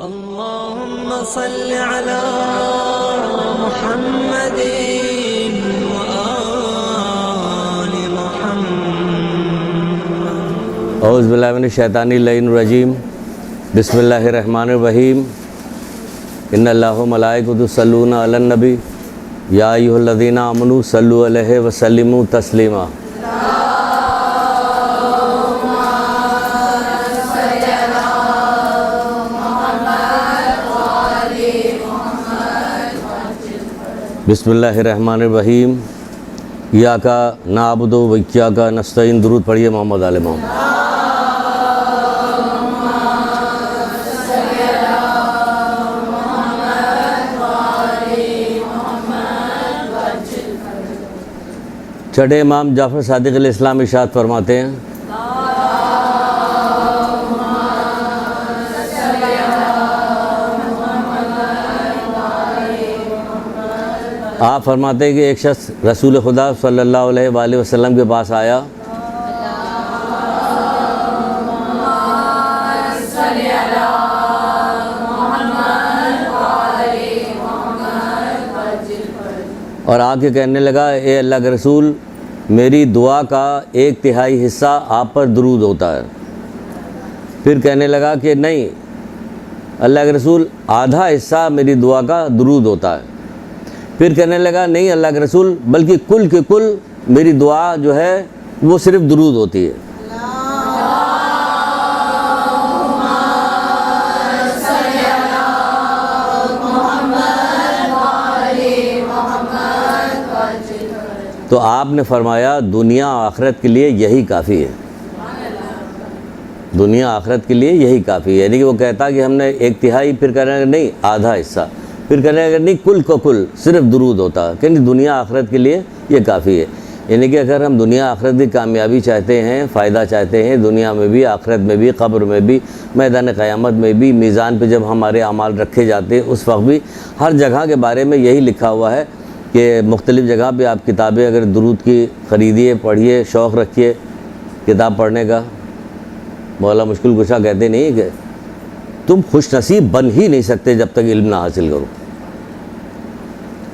اللهم صل على محمد وآل محمد اعوذ باللہ من الشیطان الرجیم بسم اللہ الرحمن الرحیم ان اللہ ملائکۃ یصلون علی النبی یا ایھا الذین آمنوا صلوا علیہ وسلموا تسلیما بسم اللہ الرحمن الرحیم ایاک نعبد و ایاک نستعین درود پڑھیے محمد آل محمد۔ چھٹے امام جعفر صادق علیہ السلام ارشاد فرماتے ہیں آپ فرماتے ہیں کہ ایک شخص رسول خدا صلی اللہ علیہ وآلہ وسلم کے پاس آیا اور آ کے کہنے لگا اے اللہ کے رسول میری دعا کا 1/3 حصہ آپ پر درود ہوتا ہے۔ پھر کہنے لگا کہ نہیں اللہ کے رسول آدھا حصہ میری دعا کا درود ہوتا ہے۔ پھر کہنے لگا نہیں اللہ کے رسول بلکہ کل کے کل میری دعا جو ہے وہ صرف درود ہوتی ہے۔ تو آپ نے فرمایا دنیا آخرت کے لیے یہی کافی ہے، دنیا آخرت کے لیے یہی کافی ہے۔ یعنی کہ وہ کہتا کہ ہم نے 1/3، پھر کہنے لگا نہیں آدھا حصہ، پھر کہنے لگا نہیں کل کو کل صرف درود ہوتا ہے، کہ دنیا آخرت کے لیے یہ کافی ہے۔ یعنی کہ اگر ہم دنیا آخرت کی کامیابی چاہتے ہیں، فائدہ چاہتے ہیں، دنیا میں بھی آخرت میں بھی قبر میں بھی میدان قیامت میں بھی میزان پہ جب ہمارے اعمال رکھے جاتے ہیں اس وقت بھی ہر جگہ کے بارے میں یہی لکھا ہوا ہے کہ مختلف جگہ پہ آپ کتابیں اگر درود کی خریدیے، پڑھیے، شوق رکھیے کتاب پڑھنے کا۔ مولا مشکل کشا کہتے نہیں کہ تم خوش نصیب بن ہی نہیں سکتے جب تک علم نہ حاصل کرو۔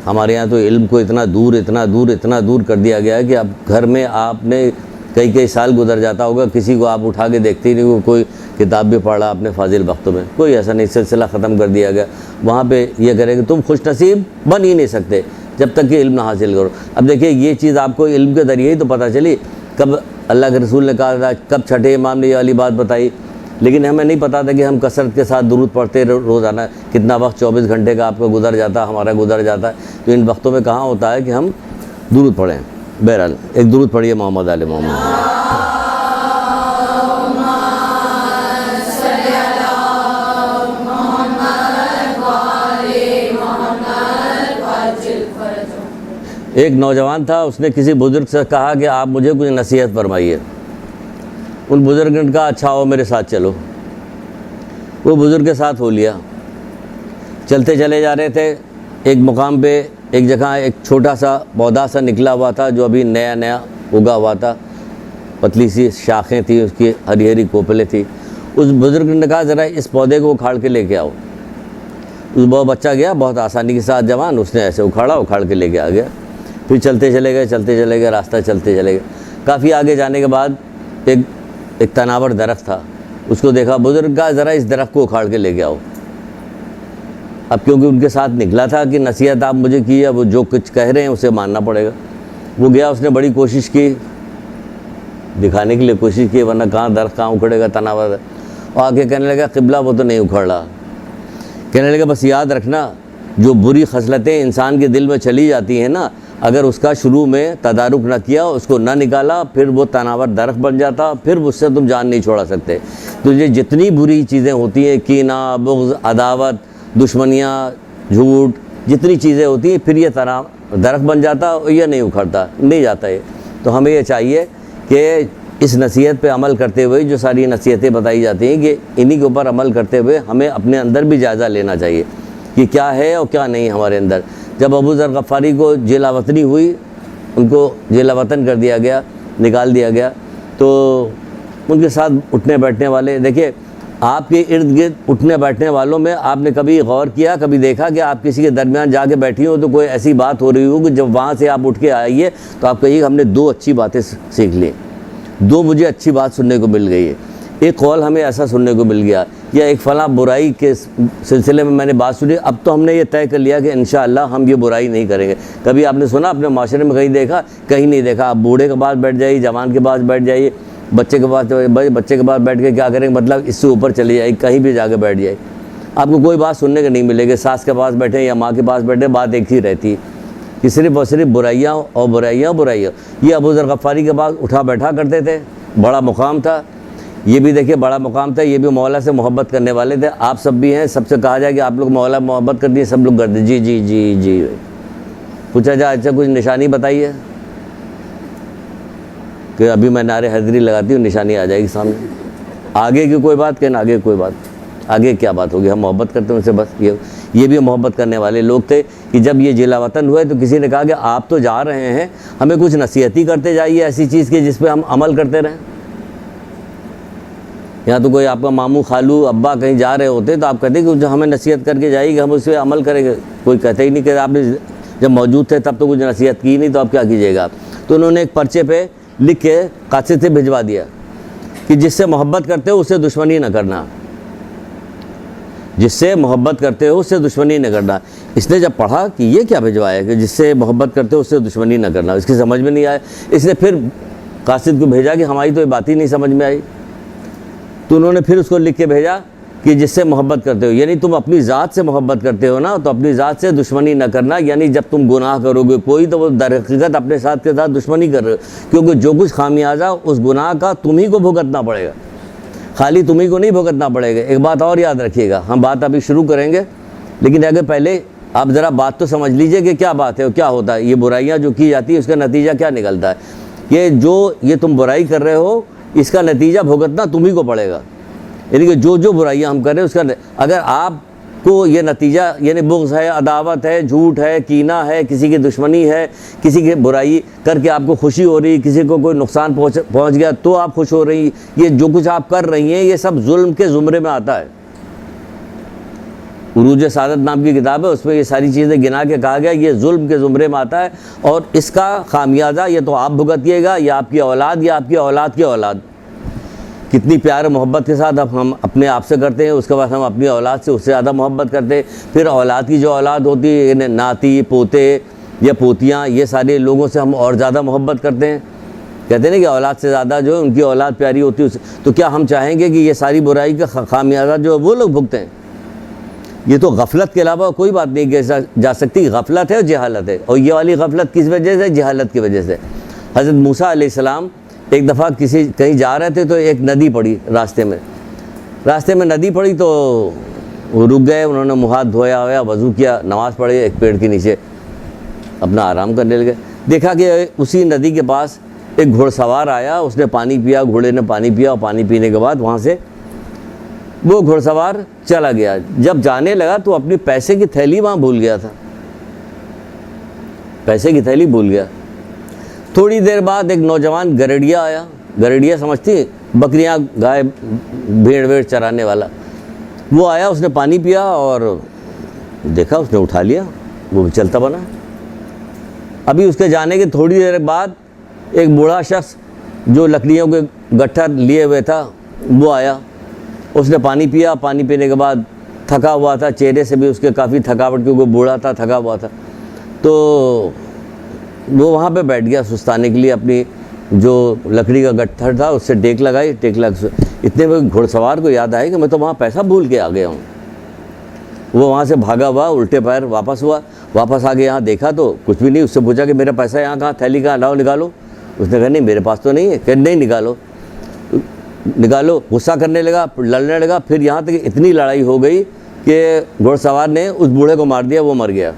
ہمارے یہاں تو علم کو اتنا دور کر دیا گیا ہے کہ اب گھر میں آپ نے کئی سال گزر جاتا ہوگا، کسی کو آپ اٹھا کے دیکھتے ہی نہیں وہ کوئی کتاب بھی پڑھا آپ نے فاضل وقتوں میں، کوئی ایسا نہیں، سلسلہ ختم کر دیا گیا۔ وہاں پہ یہ کرے کہ تم خوش نصیب بن ہی نہیں سکتے جب تک کہ علم نہ حاصل کرو۔ اب دیکھیے یہ چیز آپ کو علم کے ذریعے ہی تو پتہ چلی، کب اللہ کے رسول نے کہا تھا، کب چھٹے امام نے یہ والی بات بتائی، لیکن ہمیں نہیں پتا تھا کہ ہم کثرت کے ساتھ درود پڑھتے روزانہ کتنا وقت 24 گھنٹے کا آپ کا گزر جاتا، ہمارا گزر جاتا ہے، تو ان وقتوں میں کہاں ہوتا ہے کہ ہم درود پڑھیں۔ بہرحال ایک درود پڑھیے محمد آل محمد۔ ایک نوجوان تھا، اس نے کسی بزرگ سے کہا کہ آپ مجھے کچھ نصیحت فرمائیے۔ ان بزرگ نے کہا اچھا ہو میرے ساتھ چلو۔ وہ بزرگ کے ساتھ ہو لیا، چلتے چلے جا رہے تھے، ایک مقام پہ ایک جگہ ایک چھوٹا سا پودا سا نکلا ہوا تھا جو ابھی نیا اگا ہوا تھا، پتلی سی شاخیں تھیں اس کی، ہری ہری کوپلیں تھیں۔ اس بزرگ نے کہا ذرا اس پودے کو اکھاڑ کے لے کے آؤ۔ اس بہت بچہ گیا بہت آسانی کے ساتھ، جوان، اس نے ایسے اکھاڑ کے لے کے آ گیا۔ پھر چلتے چلے گئے راستہ چلتے چلے گئے۔ کافی آگے جانے کے بعد ایک تناور درخت تھا، اس کو دیکھا، بزرگ کا ذرا اس درخت کو اکھاڑ کے لے کے آؤ۔ اب کیونکہ ان کے ساتھ نکلا تھا کہ نصیحت آپ مجھے کی ہے، وہ جو کچھ کہہ رہے ہیں اسے ماننا پڑے گا۔ وہ گیا، اس نے بڑی کوشش کی، دکھانے کے لیے کوشش کی، ورنہ کہاں درخت کہاں اکھڑے گا، تناور ہے۔ اور آگے کہنے لگا قبلہ وہ تو نہیں اکھڑ رہا۔ کہنے لگا بس یاد رکھنا جو بری خصلتیں انسان کے دل میں چلی جاتی ہیں نا، اگر اس کا شروع میں تدارک نہ کیا، اس کو نہ نکالا، پھر وہ تناور درخت بن جاتا، پھر اس سے تم جان نہیں چھوڑا سکتے۔ تو یہ جتنی بری چیزیں ہوتی ہیں، کینہ، بغض، عداوت، دشمنیاں، جھوٹ، جتنی چیزیں ہوتی ہیں، پھر یہ درخت بن جاتا اور یہ نہیں اکھڑتا، نہیں جاتا یہ۔ تو ہمیں یہ چاہیے کہ اس نصیحت پہ عمل کرتے ہوئے جو ساری نصیحتیں بتائی جاتی ہیں کہ انہی کے اوپر عمل کرتے ہوئے ہمیں اپنے اندر بھی جائزہ لینا چاہیے کہ کیا ہے اور کیا نہیں ہمارے اندر۔ جب ابو ذر غفاری کو جیلہ وطنی ہوئی، ان کو جیلہ وطن کر دیا گیا، نکال دیا گیا، تو ان کے ساتھ اٹھنے بیٹھنے والے، دیکھیے آپ کے ارد گرد اٹھنے بیٹھنے والوں میں آپ نے کبھی غور کیا، کبھی دیکھا کہ آپ کسی کے درمیان جا کے بیٹھی ہو تو کوئی ایسی بات ہو رہی ہو کہ جب وہاں سے آپ اٹھ کے آئیے تو آپ کہیے ہم نے 2 اچھی باتیں سیکھ لی، 2 مجھے اچھی بات سننے کو مل گئی ہے، ایک قول ہمیں ایسا سننے کو مل گیا، یا ایک فلاں برائی کے سلسلے میں نے بات سنی، اب تو ہم نے یہ طے کر لیا کہ انشاءاللہ ہم یہ برائی نہیں کریں گے۔ کبھی آپ نے سنا اپنے معاشرے میں کہیں دیکھا؟ کہیں نہیں دیکھا۔ آپ بوڑھے کے پاس بیٹھ جائیے، جوان کے پاس بیٹھ جائیے، بچے کے پاس بیٹھ کے کیا کریں گے، مطلب اس سے اوپر چلے جائے، کہیں بھی جا کے بیٹھ جائے، آپ کو کوئی بات سننے کو نہیں ملے گی۔ ساس کے پاس بیٹھے یا ماں کے پاس بیٹھے، بات ایک ہی رہتی ہے کہ صرف اور صرف برائیاں اور برائیاں برائیاں۔ یہ ابو ذر غفاری کے پاس اٹھا بیٹھا کرتے تھے، بڑا مقام تھا، یہ بھی دیکھیے بڑا مقام تھا، یہ بھی مولا سے محبت کرنے والے تھے۔ آپ سب بھی ہیں، سب سے کہا جائے کہ آپ لوگ مولا محبت کرتی ہیں، سب لوگ کرتے جی جی جی جی۔ پوچھا جائے اچھا کچھ نشانی بتائیے کہ ابھی میں نعرے حیدری لگاتی ہوں، نشانی آ جائے گی سامنے۔ آگے کی کوئی بات کہنا، آگے کوئی بات، آگے کیا بات ہوگی؟ ہم محبت کرتے ہیں ان سے بس۔ یہ بھی محبت کرنے والے لوگ تھے کہ جب یہ جلا وطن ہوئے تو کسی نے کہا کہ آپ تو جا رہے ہیں، ہمیں کچھ نصیحتی کرتے جائیے ایسی چیز کی جس پہ ہم عمل کرتے رہیں۔ یا تو کوئی آپ کا ماموں خالو ابا کہیں جا رہے ہوتے تو آپ کہتے کہ جو ہمیں نصیحت کر کے جائیے گا، ہم اس پہ عمل کریں گے۔ کوئی کہتے ہی نہیں کہ آپ نے جب موجود تھے تب تو کچھ نصیحت کی نہیں، تو آپ کیا کیجیے گا؟ تو انہوں نے ایک پرچے پہ لکھ کے قاصد سے بھجوا دیا کہ جس سے محبت کرتے ہو اس سے دشمنی نہ کرنا، جس سے محبت کرتے ہو اس سے دشمنی نہ کرنا۔ اس نے جب پڑھا کہ یہ کیا بھجوایا کہ جس سے محبت کرتے ہو اس سے دشمنی نہ کرنا، اس کی سمجھ میں نہیں آیا۔ اس نے پھر قاصد کو بھیجا کہ ہماری تو یہ بات ہی نہیں سمجھ میں آئی، تو انہوں نے پھر اس کو لکھ کے بھیجا کہ جس سے محبت کرتے ہو، یعنی تم اپنی ذات سے محبت کرتے ہو نا، تو اپنی ذات سے دشمنی نہ کرنا، یعنی جب تم گناہ کرو گے کوئی تو وہ در حقیقت اپنے ساتھ کے ساتھ دشمنی کر رہے ہو، کیونکہ جو کچھ خامیازہ اس گناہ کا تمہیں کو بھگتنا پڑے گا، خالی تمہیں کو نہیں بھگتنا پڑے گا۔ ایک بات اور یاد رکھیے گا، ہم بات ابھی شروع کریں گے لیکن اگر پہلے آپ ذرا بات تو سمجھ لیجئے کہ کیا بات ہے اور کیا ہوتا ہے۔ یہ برائیاں جو کی جاتی ہے اس کا نتیجہ کیا نکلتا ہے، کہ جو یہ تم برائی کر رہے ہو اس کا نتیجہ بھگتنا تمہیں کو پڑے گا، یعنی کہ جو برائیاں ہم کر رہے ہیں اس کا اگر آپ کو یہ نتیجہ یعنی بغض ہے، عداوت ہے، جھوٹ ہے، کینہ ہے، کسی کی دشمنی ہے، کسی کی برائی کر کے آپ کو خوشی ہو رہی، کسی کو کوئی نقصان پہنچ گیا تو آپ خوش ہو رہی، یہ جو کچھ آپ کر رہی ہیں یہ سب ظلم کے زمرے میں آتا ہے۔ عروج سعادت نام کی کتاب ہے، اس میں یہ ساری چیزیں گنا کے کہا گیا یہ ظلم کے زمرے میں آتا ہے، اور اس کا خامیازہ یہ تو آپ بھگتیے گا یا آپ کی اولاد یا آپ کی اولاد کی اولاد۔ کتنی پیار محبت کے ساتھ اب ہم اپنے آپ سے کرتے ہیں، اس کے بعد ہم اپنی اولاد سے اس سے زیادہ محبت کرتے ہیں، پھر اولاد کی جو اولاد ہوتی ہے یعنی ناتی پوتے یا پوتیاں، یہ سارے لوگوں سے ہم اور زیادہ محبت کرتے ہیں۔ کہتے ہیں کہ اولاد سے زیادہ جو ان کی اولاد پیاری ہوتی ہے، تو کیا ہم چاہیں گے کہ یہ ساری برائی کا خامیازہ جو وہ لوگ بھگتیں؟ یہ تو غفلت کے علاوہ کوئی بات نہیں کہ جا سکتی، غفلت ہے اور جہالت ہے، اور یہ والی غفلت کس وجہ سے؟ جہالت کی وجہ سے۔ حضرت موسیٰ علیہ السلام ایک دفعہ کہیں جا رہے تھے تو ایک ندی پڑی راستے میں ندی پڑی تو وہ رک گئے، انہوں نے منہ ہاتھ دھویا وضو کیا، نماز پڑھی، ایک پیڑ کے نیچے اپنا آرام کرنے لگے۔ دیکھا کہ اسی ندی کے پاس ایک گھوڑ سوار آیا، اس نے پانی پیا، گھوڑے نے پانی پیا، اور پانی پینے کے بعد وہاں سے وہ گھوڑ سوار چلا گیا۔ جب جانے لگا تو اپنی پیسے کی تھیلی وہاں بھول گیا تھا، پیسے کی تھیلی بھول گیا۔ تھوڑی دیر بعد ایک نوجوان گرڑیا آیا، گرڑیا سمجھتی بکریاں گائے بھیڑ ویڑ چرانے والا، وہ آیا، اس نے پانی پیا اور دیکھا، اس نے اٹھا لیا، وہ چلتا بنا۔ ابھی اس کے جانے کے تھوڑی دیر بعد ایک بوڑھا شخص جو لکڑیوں کے گٹھا لیے ہوئے تھا وہ آیا، اس نے پانی پیا، پانی پینے کے بعد تھکا ہوا تھا، چہرے سے بھی اس کے کافی تھکاوٹ، کیونکہ بوڑھا تھا، تھکا ہوا تھا، تو وہ وہاں پہ بیٹھ گیا سستانے کے لیے، اپنی جو لکڑی کا گٹھا تھا اس سے ٹیک لگائی، اتنے میں گھوڑ سوار کو یاد آیا کہ میں تو وہاں پیسہ بھول کے آ گیا ہوں۔ وہ وہاں سے بھاگا ہوا الٹے پیر واپس ہوا، واپس آ کے یہاں دیکھا تو کچھ بھی نہیں۔ اس سے پوچھا کہ میرا پیسہ یہاں کہاں، تھیلی کا لاؤ نکالو۔ اس نے کہا نہیں میرے پاس تو نہیں ہے، کہ نہیں نکالو۔ غصہ کرنے لگا، لڑنے لگا، پھر یہاں تک اتنی لڑائی ہو گئی کہ گھوڑ سوار نے اس بوڑھے کو مار دیا، وہ مر گیا۔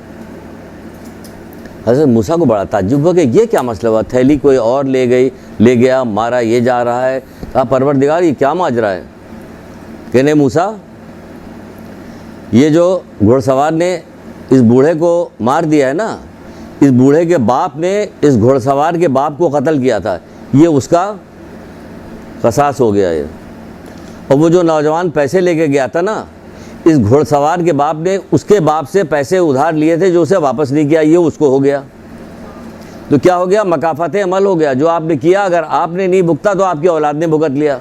حضرت موسیٰ کو بڑا تعجب ہوا کہ یہ کیا مسئلہ ہوا، تھیلی کوئی اور لے گیا، مارا، یہ جا رہا ہے۔ کہا پروردگار یہ کیا ماجرا ہے؟ کہنے موسیٰ یہ جو گھوڑ سوار نے اس بوڑھے کو مار دیا ہے نا، اس بوڑھے کے باپ نے اس گھوڑ سوار کے باپ کو قتل کیا تھا، یہ اس کا قصاص ہو گیا ہے۔ اور وہ جو نوجوان پیسے لے کے گیا تھا نا، اس گھوڑ سوار کے باپ نے اس کے باپ سے پیسے ادھار لیے تھے جو اسے واپس نہیں کیا، یہ اس کو ہو گیا۔ تو کیا ہو گیا؟ مکافات عمل ہو گیا۔ جو آپ نے کیا اگر آپ نے نہیں بھگتا تو آپ کی اولاد نے بھگت لیا۔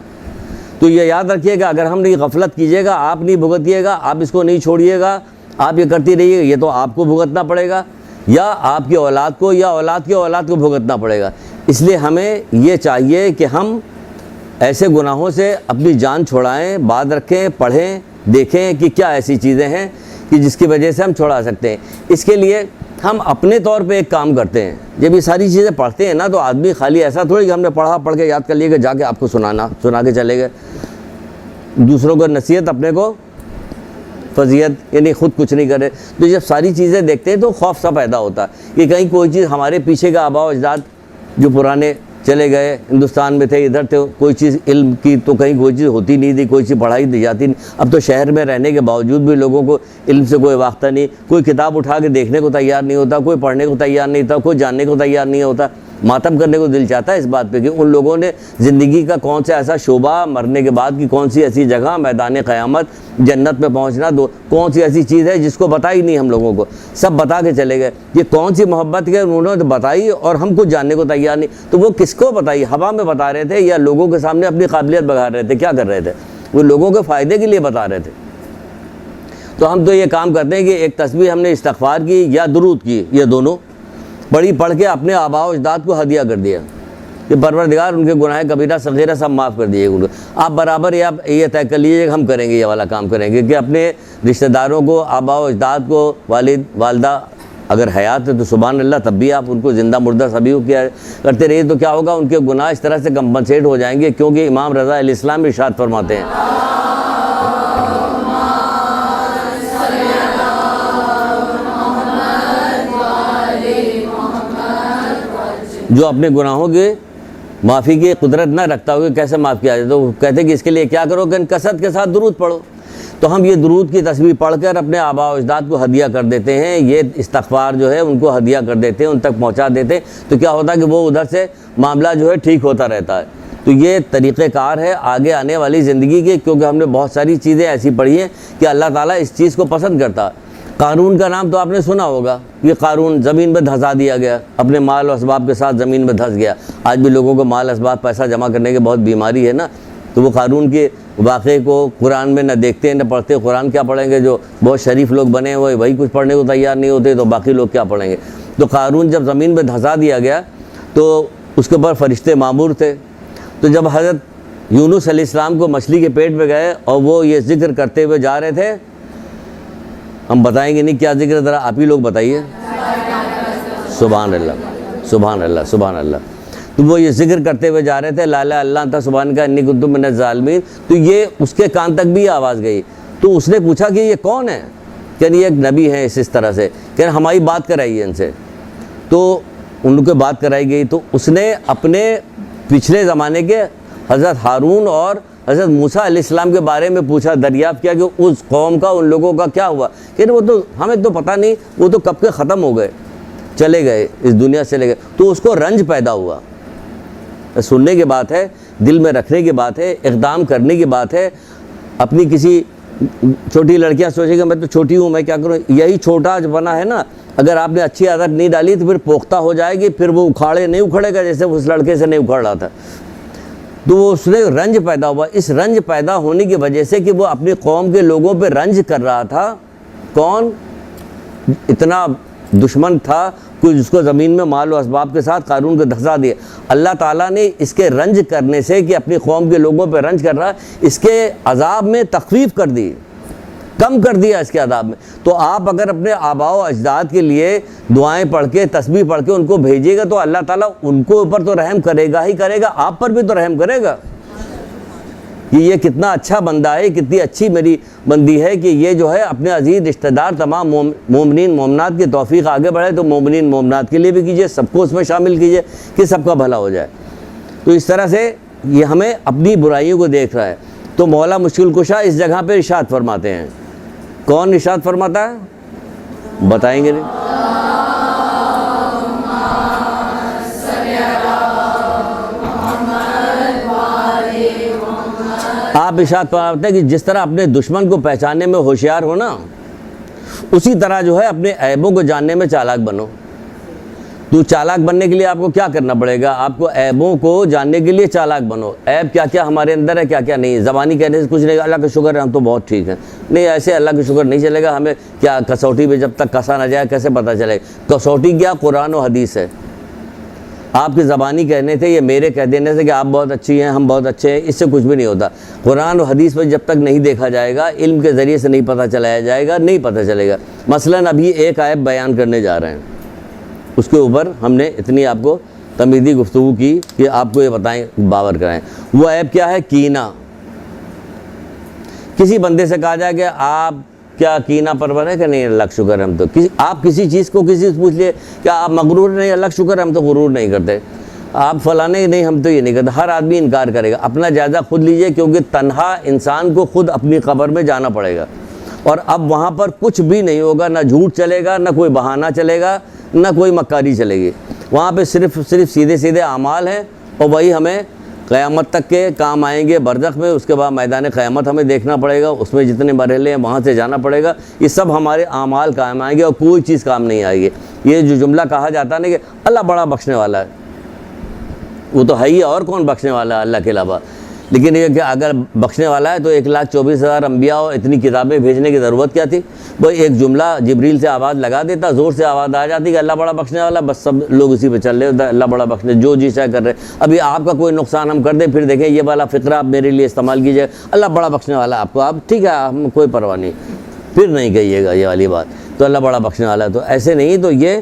تو یہ یاد رکھیے گا، اگر ہم نہیں غفلت کیجیے گا، آپ نہیں بھگتیے گا، آپ اس کو نہیں چھوڑیے گا، آپ یہ کرتی رہیے گا، یہ تو آپ کو بھگتنا پڑے گا یا آپ کی اولاد کو یا اولاد کی اولاد کو بھگتنا پڑے گا۔ اس لیے ہمیں یہ چاہیے کہ ہم ایسے گناہوں سے اپنی جان چھڑائیں، بات رکھیں، پڑھیں، دیکھیں کہ کیا ایسی چیزیں ہیں کہ جس کی وجہ سے ہم چھڑا سکتے ہیں۔ اس کے لیے ہم اپنے طور پہ ایک کام کرتے ہیں، جب یہ ساری چیزیں پڑھتے ہیں نا تو آدمی خالی ایسا تھوڑی کہ ہم نے پڑھ کے یاد کر لیے کہ جا کے آپ کو سنا کے چلے گئے۔ دوسروں کو نصیحت، اپنے کو فضیحت، یعنی خود کچھ نہیں کرے۔ تو جب ساری چیزیں دیکھتے ہیں تو خوف سا پیدا ہوتا ہے کہ کہیں کوئی چیز ہمارے پیچھے کا آباء و اجداد جو پرانے چلے گئے، ہندوستان میں تھے، ادھر تھے، کوئی چیز علم کی تو کہیں کوئی چیز ہوتی نہیں تھی، کوئی چیز پڑھائی دی جاتی نہیں۔ اب تو شہر میں رہنے کے باوجود بھی لوگوں کو علم سے کوئی واسطہ نہیں، کوئی کتاب اٹھا کے دیکھنے کو تیار نہیں ہوتا، کوئی پڑھنے کو تیار نہیں ہوتا، کوئی جاننے کو تیار نہیں ہوتا۔ ماتم کرنے کو دل چاہتا ہے اس بات پہ کہ ان لوگوں نے زندگی کا کون سا ایسا شعبہ، مرنے کے بعد کی کون سی ایسی جگہ، میدان قیامت، جنت میں پہنچنا، کون سی ایسی چیز ہے جس کو بتائی نہیں ہم لوگوں کو، سب بتا کے چلے گئے۔ یہ کون سی محبت ہے انہوں نے بتائی اور ہم کچھ جاننے کو تیار نہیں۔ تو وہ کس کو بتائی؟ ہوا میں بتا رہے تھے یا لوگوں کے سامنے اپنی قابلیت بگا رہے تھے؟ کیا کر رہے تھے؟ وہ لوگوں کے فائدے کے لیے بتا رہے تھے۔ تو ہم تو یہ کام کرتے ہیں کہ ایک تسبیح ہم نے استغفار کی یا درود کی، یہ دونوں پڑھ کے اپنے آباء و اجداد کو ہدیہ کر دیا کہ پروردگار ان کے گناہ کبیرہ صغیرہ سب معاف کر دیے ان کو۔ آپ برابر یہ طے کر لیجیے کہ ہم کریں گے، یہ والا کام کریں گے کہ اپنے رشتہ داروں کو، آباء و اجداد کو، والد والدہ اگر حیات ہے تو سبحان اللہ، تب بھی آپ ان کو زندہ مردہ سبھی کو کیا کرتے رہیے، تو کیا ہوگا؟ ان کے گناہ اس طرح سے کمپنسیٹ ہو جائیں گے، کیونکہ امام رضا علیہ السلام ارشاد فرماتے ہیں جو اپنے گناہوں کے معافی کی قدرت نہ رکھتا ہو کہ کیسے معاف کیا جائے، تو وہ کہتے ہیں کہ اس کے لیے کیا کرو کہ کثرت کے ساتھ درود پڑھو۔ تو ہم یہ درود کی تسبیح پڑھ کر اپنے آباء و اجداد کو ہدیہ کر دیتے ہیں، یہ استغفار جو ہے ان کو ہدیہ کر دیتے ہیں، ان تک پہنچا دیتے ہیں۔ تو کیا ہوتا ہے کہ وہ ادھر سے معاملہ جو ہے ٹھیک ہوتا رہتا ہے۔ تو یہ طریقہ کار ہے آگے آنے والی زندگی کے، کیونکہ ہم نے بہت ساری چیزیں ایسی پڑھی ہیں کہ اللہ تعالیٰ اس چیز کو پسند کرتا ہے۔ قارون کا نام تو آپ نے سنا ہوگا، یہ قارون زمین میں دھسا دیا گیا، اپنے مال و اسباب کے ساتھ زمین میں دھس گیا۔ آج بھی لوگوں کو مال اسباب پیسہ جمع کرنے کی بہت بیماری ہے نا، تو وہ قارون کے واقعے کو قرآن میں نہ دیکھتے نہ پڑھتے۔ قرآن کیا پڑھیں گے؟ جو بہت شریف لوگ بنے ہوئے وہی کچھ پڑھنے کو تیار نہیں ہوتے، تو باقی لوگ کیا پڑھیں گے؟ تو قارون جب زمین میں دھسا دیا گیا تو اس کے اوپر فرشتے معمور تھے۔ تو جب حضرت یونس علیہ السلام کو مچھلی کے پیٹ میں گئے اور وہ یہ ذکر کرتے ہوئے جا رہے تھے، ہم بتائیں گے نہیں کیا ذکر، ذرا آپ ہی لوگ بتائیے۔ سبحان اللہ، سبحان اللہ، سبحان اللہ۔ تو وہ یہ ذکر کرتے ہوئے جا رہے تھے، لا الہ الا انت سبحانک انی کنت من الظالمین۔ تو یہ اس کے کان تک بھی آواز گئی، تو اس نے پوچھا کہ یہ کون ہے؟ کہ یہ ایک نبی ہے اس طرح سے، کہ ہماری بات کرائیے ان سے۔ تو ان کو بات کرائی گئی، تو اس نے اپنے پچھلے زمانے کے حضرت ہارون اور حضرت موسیٰ علیہ السلام کے بارے میں پوچھا، دریافت کیا کہ اس قوم کا، ان لوگوں کا کیا ہوا، کہ وہ تو ہمیں تو پتہ نہیں، وہ تو کب کے ختم ہو گئے، چلے گئے، اس دنیا سے چلے گئے۔ تو اس کو رنج پیدا ہوا۔ سننے کی بات ہے، دل میں رکھنے کی بات ہے، اقدام کرنے کی بات ہے۔ اپنی کسی چھوٹی لڑکیاں سوچے کہ میں تو چھوٹی ہوں، میں کیا کروں، یہی چھوٹا جو بنا ہے نا، اگر آپ نے اچھی عادت نہیں ڈالی تو پھر پختہ ہو جائے گی، پھر وہ نہیں اکھڑے گا جیسے اس لڑکے سے نہیں اکھڑ رہا تھا۔ تو وہ اس نے رنج پیدا ہوا۔ اس رنج پیدا ہونے کی وجہ سے کہ وہ اپنی قوم کے لوگوں پہ رنج کر رہا تھا، کون اتنا دشمن تھا کہ جس کو زمین میں مال و اسباب کے ساتھ قارون کو دھسا دیا۔ اللہ تعالیٰ نے اس کے رنج کرنے سے کہ اپنی قوم کے لوگوں پہ رنج کر رہا، اس کے عذاب میں تخفیف کر دی، کم کر دیا اس کے عذاب میں۔ تو آپ اگر اپنے آباء و اجداد کے لیے دعائیں پڑھ کے، تسبیح پڑھ کے ان کو بھیجیے گا تو اللہ تعالیٰ ان کو اوپر تو رحم کرے گا ہی کرے گا، آپ پر بھی تو رحم کرے گا کہ یہ کتنا اچھا بندہ ہے، کتنی اچھی میری بندی ہے کہ یہ جو ہے اپنے عزیز رشتہ دار تمام مومنین مومنات کی توفیق آگے بڑھے، تو مومنین مومنات کے لیے بھی کیجیے، سب کو اس میں شامل کیجیے کہ سب کا بھلا ہو جائے۔ تو اس طرح سے یہ ہمیں اپنی برائیوں کو دیکھ رہا ہے۔ تو مولا مشکل کشا اس جگہ پہ ارشاد فرماتے ہیں، کون ارشاد فرماتا ہے؟ بتائیں گے نہیں؟ آپ ارشاد فرماتے ہیں کہ جس طرح اپنے دشمن کو پہچاننے میں ہوشیار ہو نا، اسی طرح جو ہے اپنے عیبوں کو جاننے میں چالاک بنو۔ تو چالاک بننے کے لیے آپ کو کیا کرنا پڑے گا؟ آپ کو عیبوں کو جاننے کے لیے چالاک بنو۔ عیب کیا کیا ہمارے اندر ہے، کیا کیا نہیں۔ زبانی کہنے سے کچھ نہیں، اللہ کا شکر ہے ہم تو بہت ٹھیک ہیں، نہیں، ایسے اللہ کا شکر نہیں چلے گا۔ ہمیں کیا کسوٹی پہ جب تک کسا نہ جائے کیسے پتہ چلے گا؟ کسوٹی کیا؟ قرآن و حدیث ہے۔ آپ کے زبانی کہنے تھے، یہ میرے کہہ دینے سے کہ آپ بہت اچھی ہیں، ہم بہت اچھے ہیں، اس سے کچھ بھی نہیں ہوتا۔ قرآن و حدیث پہ جب تک نہیں دیکھا جائے گا، علم کے ذریعے سے نہیں پتہ چلایا جائے گا، نہیں پتہ چلے گا۔ مثلاً ابھی ایک عیب بیان کرنے جا رہے ہیں، اس کے اوپر ہم نے اتنی آپ کو تمہیدی گفتگو کی کہ آپ کو یہ بتائیں، باور کرائیں۔ وہ عیب کیا ہے؟ کینہ۔ کسی بندے سے کہا جائے کہ آپ کیا کینہ پرور ہے کہ نہیں؟ اللہ کا شکر ہے ہم تو۔ آپ کسی چیز کو کسی سے پوچھ لیے کہ آپ مغرور نہیں؟ اللہ کا شکر ہے ہم تو غرور نہیں کرتے۔ آپ فلانے نہیں، ہم تو یہ نہیں کرتے۔ ہر آدمی انکار کرے گا۔ اپنا جائزہ خود لیجئے، کیونکہ تنہا انسان کو خود اپنی قبر میں جانا پڑے گا، اور اب وہاں پر کچھ بھی نہیں ہوگا، نہ جھوٹ چلے گا، نہ کوئی بہانہ چلے گا، نہ کوئی مکاری چلے گی۔ وہاں پہ صرف سیدھے سیدھے اعمال ہیں، اور وہی ہمیں قیامت تک کے کام آئیں گے برزخ میں۔ اس کے بعد میدان قیامت ہمیں دیکھنا پڑے گا، اس میں جتنے مرحلے ہیں وہاں سے جانا پڑے گا۔ یہ سب ہمارے اعمال کام آئیں گے، اور کوئی چیز کام نہیں آئے گی۔ یہ جو جملہ کہا جاتا ہے نا کہ اللہ بڑا بخشنے والا ہے، وہ تو ہے ہی، اور کون بخشنے والا ہے اللہ کے علاوہ؟ لیکن یہ کہ اگر بخشنے والا ہے تو 1,24,000 انبیاء اور اتنی کتابیں بھیجنے کی ضرورت کیا تھی؟ وہ ایک جملہ جبریل سے آواز لگا دیتا، زور سے آواز آ جاتی کہ اللہ بڑا بخشنے والا، بس سب لوگ اسی پہ چل رہے ہوتا ہے، اللہ بڑا بخشنے، جو جی چاہے کر رہے۔ ابھی آپ کا کوئی نقصان ہم کر دیں، پھر دیکھیں یہ والا فقرہ آپ میرے لیے استعمال کیجیے، اللہ بڑا بخشنے والا آپ کو، آپ ٹھیک ہے، ہم کوئی پرواہ نہیں، پھر نہیں کہیے گا یہ والی بات، تو اللہ بڑا بخشنے والا ہے۔ تو ایسے نہیں، تو یہ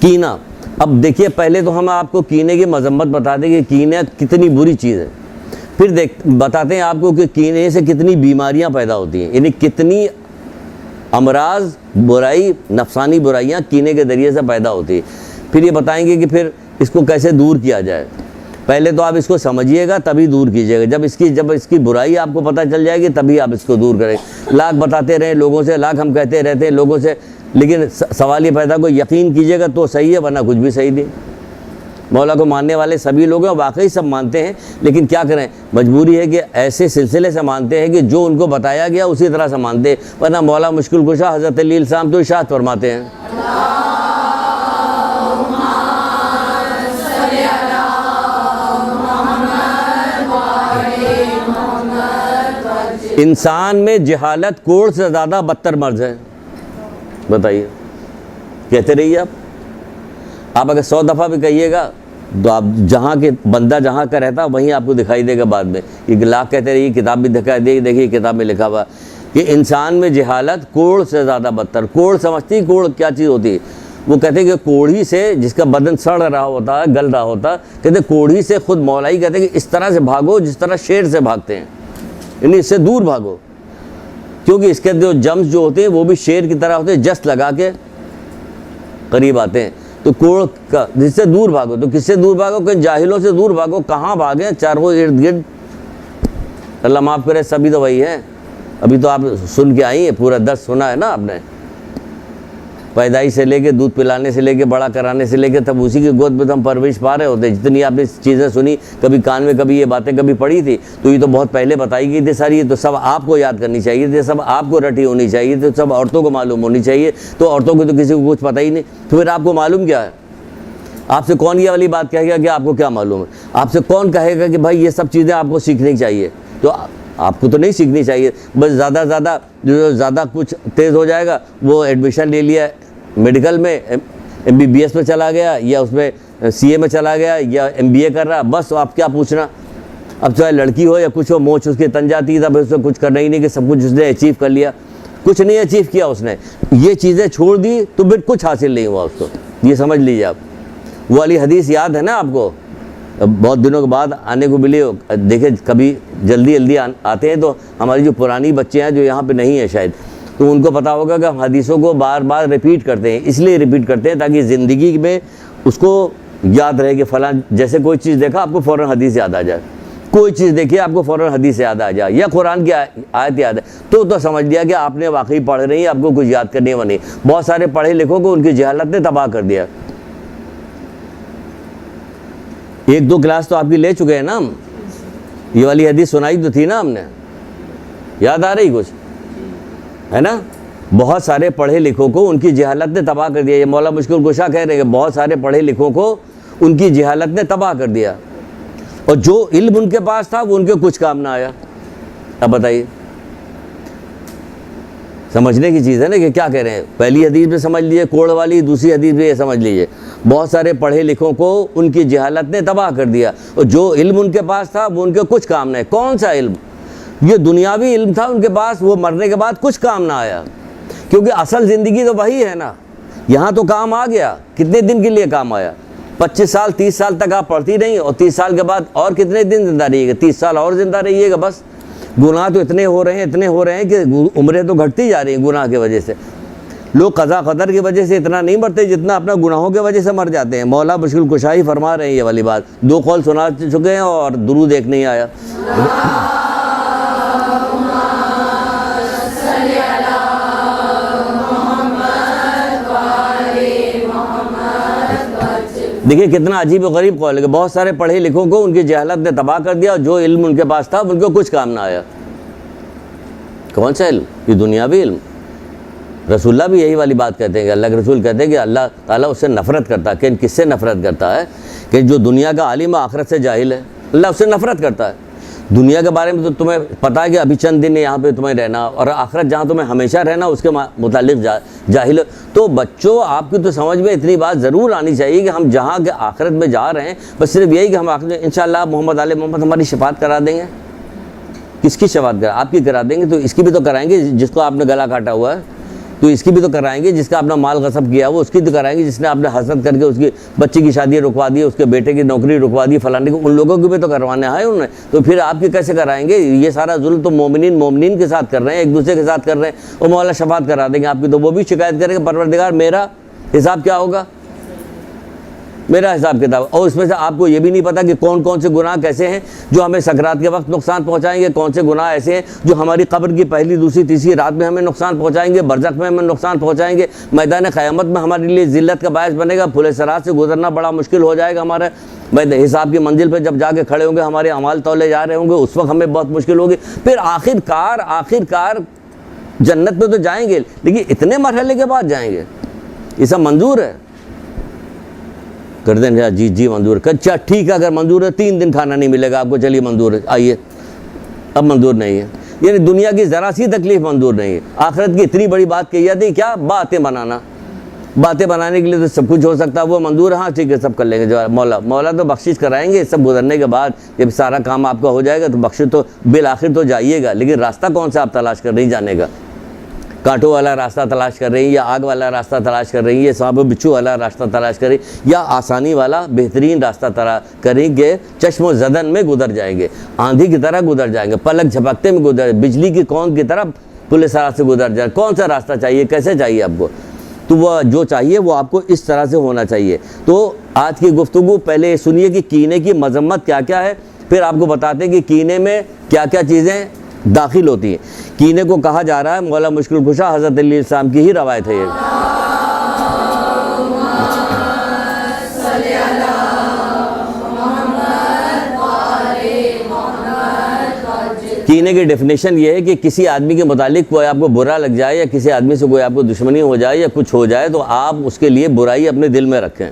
کینہ۔ اب دیکھیے، پہلے تو ہم آپ کو کینے کی مذمت بتا دیں کہ کینہ کتنی بری چیز ہے، پھر بتاتے ہیں آپ کو کہ کینے سے کتنی بیماریاں پیدا ہوتی ہیں، یعنی کتنی امراض، برائی، نفسانی برائیاں کینے کے ذریعے سے پیدا ہوتی ہیں۔ پھر یہ بتائیں گے کہ پھر اس کو کیسے دور کیا جائے۔ پہلے تو آپ اس کو سمجھیے گا، تبھی دور کیجیے گا۔ جب اس کی برائی آپ کو پتہ چل جائے گی، تبھی آپ اس کو دور کریں۔ لاکھ بتاتے رہیں لوگوں سے، لاکھ ہم کہتے رہتے ہیں لوگوں سے، لیکن سوال یہ پیدا کو یقین کیجیے گا تو صحیح ہے، ورنہ کچھ بھی صحیح نہیں۔ مولا کو ماننے والے سبھی لوگ ہیں، واقعی سب مانتے ہیں، لیکن کیا کریں، مجبوری ہے کہ ایسے سلسلے سے مانتے ہیں کہ جو ان کو بتایا گیا اسی طرح سے مانتے ہیں، ورنہ مولا مشکل کشا حضرت علی السلام تو ارشاد فرماتے ہیں، انسان میں جہالت کوڑ سے زیادہ بدتر مرض ہے۔ بتائیے، کہتے رہیے آپ اگر 100 دفعہ بھی کہیے گا تو آپ جہاں کے بندہ جہاں کا رہتا وہیں آپ کو دکھائی دے گا بعد میں۔ یہ لاکھ کہتے رہیے، کتاب بھی دکھائی دے گی، دیکھیے کتاب میں لکھا ہوا کہ انسان میں جہالت کوڑ سے زیادہ بدتر۔ کوڑ سمجھتی کوڑ کیا چیز ہوتی ہے؟ وہ کہتے ہیں کہ کوڑھی سے، جس کا بدن سڑ رہا ہوتا ہے، گل رہا ہوتا ہے، کہتے کوڑھی سے، خود مولائی کہتے ہیں کہ اس طرح سے بھاگو جس طرح شیر سے بھاگتے ہیں، یعنی اس سے دور بھاگو، کیونکہ اس کے جو جمس جو ہوتے ہیں وہ بھی شیر کی طرح ہوتے ہیں، جس لگا کے قریب آتے ہیں۔ تو کوڑ کا جس سے دور بھاگو، تو کس سے دور بھاگو؟ کہ جاہلوں سے دور بھاگو۔ کہاں بھاگیں؟ چاروں ارد گرد، اللہ معاف کرے، سبھی تو وہی ہیں۔ ابھی تو آپ سن کے آئی ہیں، پورا 10 سنا ہے نا آپ نے، پیدائش سے لے کے دودھ پلانے سے لے کے بڑا کرانے سے لے کے تب اسی کی گود میں تو ہم پرورش پا رہے ہوتے ہیں۔ جتنی آپ نے چیزیں سنی، کبھی کان میں کبھی یہ باتیں کبھی پڑھی تھی، تو یہ تو بہت پہلے بتائی گئی تھی ساری، یہ تو سب آپ کو یاد کرنی چاہیے تھی، سب آپ کو رٹی ہونی چاہیے تھی، سب عورتوں کو معلوم ہونی چاہیے، تو عورتوں کو تو کسی کو کچھ پتہ ہی نہیں، تو پھر آپ کو معلوم کیا ہے؟ آپ سے کون یہ والی بات کہے گا کہ آپ کو کیا معلوم ہے؟ آپ سے کون کہے گا کہ بھائی یہ سب چیزیں آپ کو سیکھنی چاہیے؟ تو آپ کو تو نہیں سیکھنی چاہیے، بس زیادہ زیادہ جو زیادہ کچھ تیز ہو جائے گا، وہ ایڈمیشن لے لیا میڈیکل میں، MBBS میں چلا گیا، یا اس میں CA میں چلا گیا، یا MBA کر رہا، بس آپ کیا پوچھنا؟ اب چاہے لڑکی ہو یا کچھ ہو، موچ اس کی تن جاتی ہے، تب اس نے کچھ کرنا ہی نہیں کہ سب کچھ اس نے اچیو کر لیا، کچھ نہیں اچیو کیا اس نے، یہ چیزیں چھوڑ دی تو پھر کچھ حاصل نہیں ہوا اس کو، یہ سمجھ لیجیے آپ۔ وہ والی حدیث یاد ہے نا آپ کو؟ بہت دنوں کے بعد آنے کو ملی، دیکھیں کبھی جلدی آتے ہیں تو ہماری جو پرانی بچے ہیں جو یہاں پہ نہیں ہیں شاید، تو ان کو پتہ ہوگا کہ ہم حدیثوں کو بار بار ریپیٹ کرتے ہیں، اس لیے ریپیٹ کرتے ہیں تاکہ زندگی میں اس کو یاد رہے کہ فلاں، جیسے کوئی چیز دیکھا آپ کو فوراً حدیث یاد آ جائے، کوئی چیز دیکھیے آپ کو فوراً حدیث یاد آ جائے، یا قرآن کی آیت یاد ہے تو سمجھ لیا کہ آپ نے واقعی پڑھ رہی ہے، آپ کو کچھ یاد کرنے والی نہیں۔ بہت سارے پڑھے لکھوں کو ان کی جہالت نے تباہ کر دیا۔ 1-2 کلاس تو آپ کی لے چکے ہیں نا ہم، یہ والی حدیث سنائی تو تھی نا ہم نے، یاد آ رہی کچھ ہے نا؟ بہت سارے پڑھے لکھوں کو ان کی جہالت نے تباہ کر دیا. یہ مولا مشکل کشا کہہ رہے ہیں کہ بہت سارے پڑھے لکھوں کو ان کی جہالت نے تباہ کر دیا, اور جو علم ان کے پاس تھا وہ ان کے کچھ کام نہ آیا. اب بتائیے, سمجھنے کی چیز ہے نا کہ کیا کہہ رہے ہیں. پہلی حدیث میں سمجھ لیجیے کوڑ والی, دوسری حدیث میں یہ سمجھ لیجیے بہت سارے پڑھے لکھوں کو ان کی جہالت نے تباہ کر دیا, اور جو علم ان کے پاس تھا وہ ان کے کچھ کام نہ. کون سا علم؟ یہ دنیاوی علم تھا ان کے پاس, وہ مرنے کے بعد کچھ کام نہ آیا, کیونکہ اصل زندگی تو وہی ہے نا. یہاں تو کام آ گیا, کتنے دن کے لیے کام آیا؟ 25 سال 30 سال تک آپ پڑھتی رہی, اور 30 سال کے بعد اور کتنے دن زندہ رہیے گا؟ 30 سال اور زندہ رہیے گا بس. گناہ تو اتنے ہو رہے ہیں کہ عمریں تو گھٹتی جا رہی ہیں گناہ کی وجہ سے. لوگ قضا قدر کی وجہ سے اتنا نہیں مرتے جتنا اپنا گناہوں کی وجہ سے مر جاتے ہیں. مولا مشکل کشائی فرما رہے ہیں یہ والی بات. 2 قول سنا چکے ہیں اور درود ایک نہیں آیا. دیکھیں کتنا عجیب و غریب قول ہے کہ بہت سارے پڑھے لکھوں کو ان کی جہالت نے تباہ کر دیا, اور جو علم ان کے پاس تھا ان کو کچھ کام نہ آیا. کون سا علم؟ یہ دنیاوی علم. رسول اللہ بھی یہی والی بات کہتے ہیں کہ اللہ کے رسول کہتے ہیں کہ اللہ تعالیٰ اس سے نفرت کرتا ہے. کہ کس سے نفرت کرتا ہے؟ کہ جو دنیا کا عالم ہے آخرت سے جاہل ہے, اللہ اس سے نفرت کرتا ہے. دنیا کے بارے میں تو تمہیں پتہ ہے کہ ابھی چند دن یہاں پہ تمہیں رہنا, اور آخرت جہاں تمہیں ہمیشہ رہنا اس کے متعلق جاہل. تو بچوں آپ کی تو سمجھ میں اتنی بات ضرور آنی چاہیے کہ ہم جہاں کے آخرت میں جا رہے ہیں بس صرف یہی کہ ہم آخرت میں انشاءاللہ محمد آل محمد ہماری شفاعت کرا دیں گے. کس کی شفاعت آپ کی کرا دیں گے؟ تو اس کی بھی تو کرائیں گے جس کو آپ نے گلا کاٹا ہوا ہے, تو اس کی بھی تو کرائیں گے. جس کا اپنا مال غصب کیا وہ اس کی تو کرائیں گے. جس نے آپ نے حسد کر کے اس کی بچی کی شادی رکوا دی, اس کے بیٹے کی نوکری رکوا دی, فلانے کو, ان لوگوں کی بھی تو کروانے ہیں انہوں نے. تو پھر آپ کی کیسے کرائیں گے؟ یہ سارا ظلم تو مومنین کے ساتھ کر رہے ہیں, ایک دوسرے کے ساتھ کر رہے ہیں. اور مولا شفاعت کرا دیں گے آپ کی. تو وہ بھی شکایت کریں گے پروردگار میرا حساب کیا ہوگا, میرا حساب کتاب. اور اس میں سے آپ کو یہ بھی نہیں پتا کہ کون کون سے گناہ کیسے ہیں جو ہمیں سکرات کے وقت نقصان پہنچائیں گے, کون سے گناہ ایسے ہیں جو ہماری قبر کی پہلی دوسری تیسری رات میں ہمیں نقصان پہنچائیں گے, برزخ میں ہمیں نقصان پہنچائیں گے, میدان قیامت میں ہمارے لیے ذلت کا باعث بنے گا, پھلے صراط سے گزرنا بڑا مشکل ہو جائے گا ہمارا. حساب کی منزل پہ جب جا کے کھڑے ہوں گے, ہمارے اعمال تولے جا رہے ہوں گے, اس وقت ہمیں بہت مشکل ہوگی. پھر آخر کار جنت میں تو جائیں گے, لیکن اتنے مرحلے کے بعد جائیں گے. یہ سب منظور ہے؟ کر دیں جی منظور ہے. اچھا ٹھیک ہے, اگر منظور ہے 3 دن کھانا نہیں ملے گا آپ کو, چلیے منظور ہے, آئیے. اب منظور نہیں ہے, یعنی دنیا کی ذرا سی تکلیف منظور نہیں ہے. آخرت کی اتنی بڑی بات کہی جاتی ہے, کیا باتیں بنانا. باتیں بنانے کے لیے تو سب کچھ ہو سکتا ہے. وہ منظور ہے, ہاں ٹھیک ہے سب کر لیں گے. جو مولا تو بخشش کرائیں گے. سب گزرنے کے بعد جب سارا کام آپ کا ہو جائے گا تو بخشش تو بالآخر تو جائیے گا, لیکن راستہ کون سا آپ تلاش کر رہی جانے کا؟ کانٹوں والا راستہ تلاش کر رہی ہیں, یا آگ والا راستہ تلاش کر رہی ہیں, یا سانپ بچھو والا راستہ تلاش کر رہی ہیں, یا آسانی والا بہترین راستہ تلاش کریں گے؟ چشم و زدن میں گزر جائیں گے, آندھی کی طرح گزر جائیں گے, پلک جھپکتے میں گزر, بجلی کی کون کی طرح پولیس سرات سے گزر جائیں. کون سا راستہ چاہیے, کیسے چاہیے آپ کو؟ تو وہ جو چاہیے وہ آپ کو اس طرح سے ہونا چاہیے. تو آج کی گفتگو پہلے یہ سنیے کہ کینے کی مذمت کیا کیا ہے, پھر آپ کو بتاتے ہیں کہ کینے میں کیا کیا چیزیں داخل ہوتی ہیں. کینے کو کہا جا رہا ہے, مولا مشکل کشا حضرت علیہ السلام کی ہی روایت ہے یہ. کینے کی ڈیفینیشن یہ ہے کہ کسی آدمی کے متعلق کوئی آپ کو برا لگ جائے, یا کسی آدمی سے کوئی آپ کو دشمنی ہو جائے, یا کچھ ہو جائے, تو آپ اس کے لیے برائی اپنے دل میں رکھیں.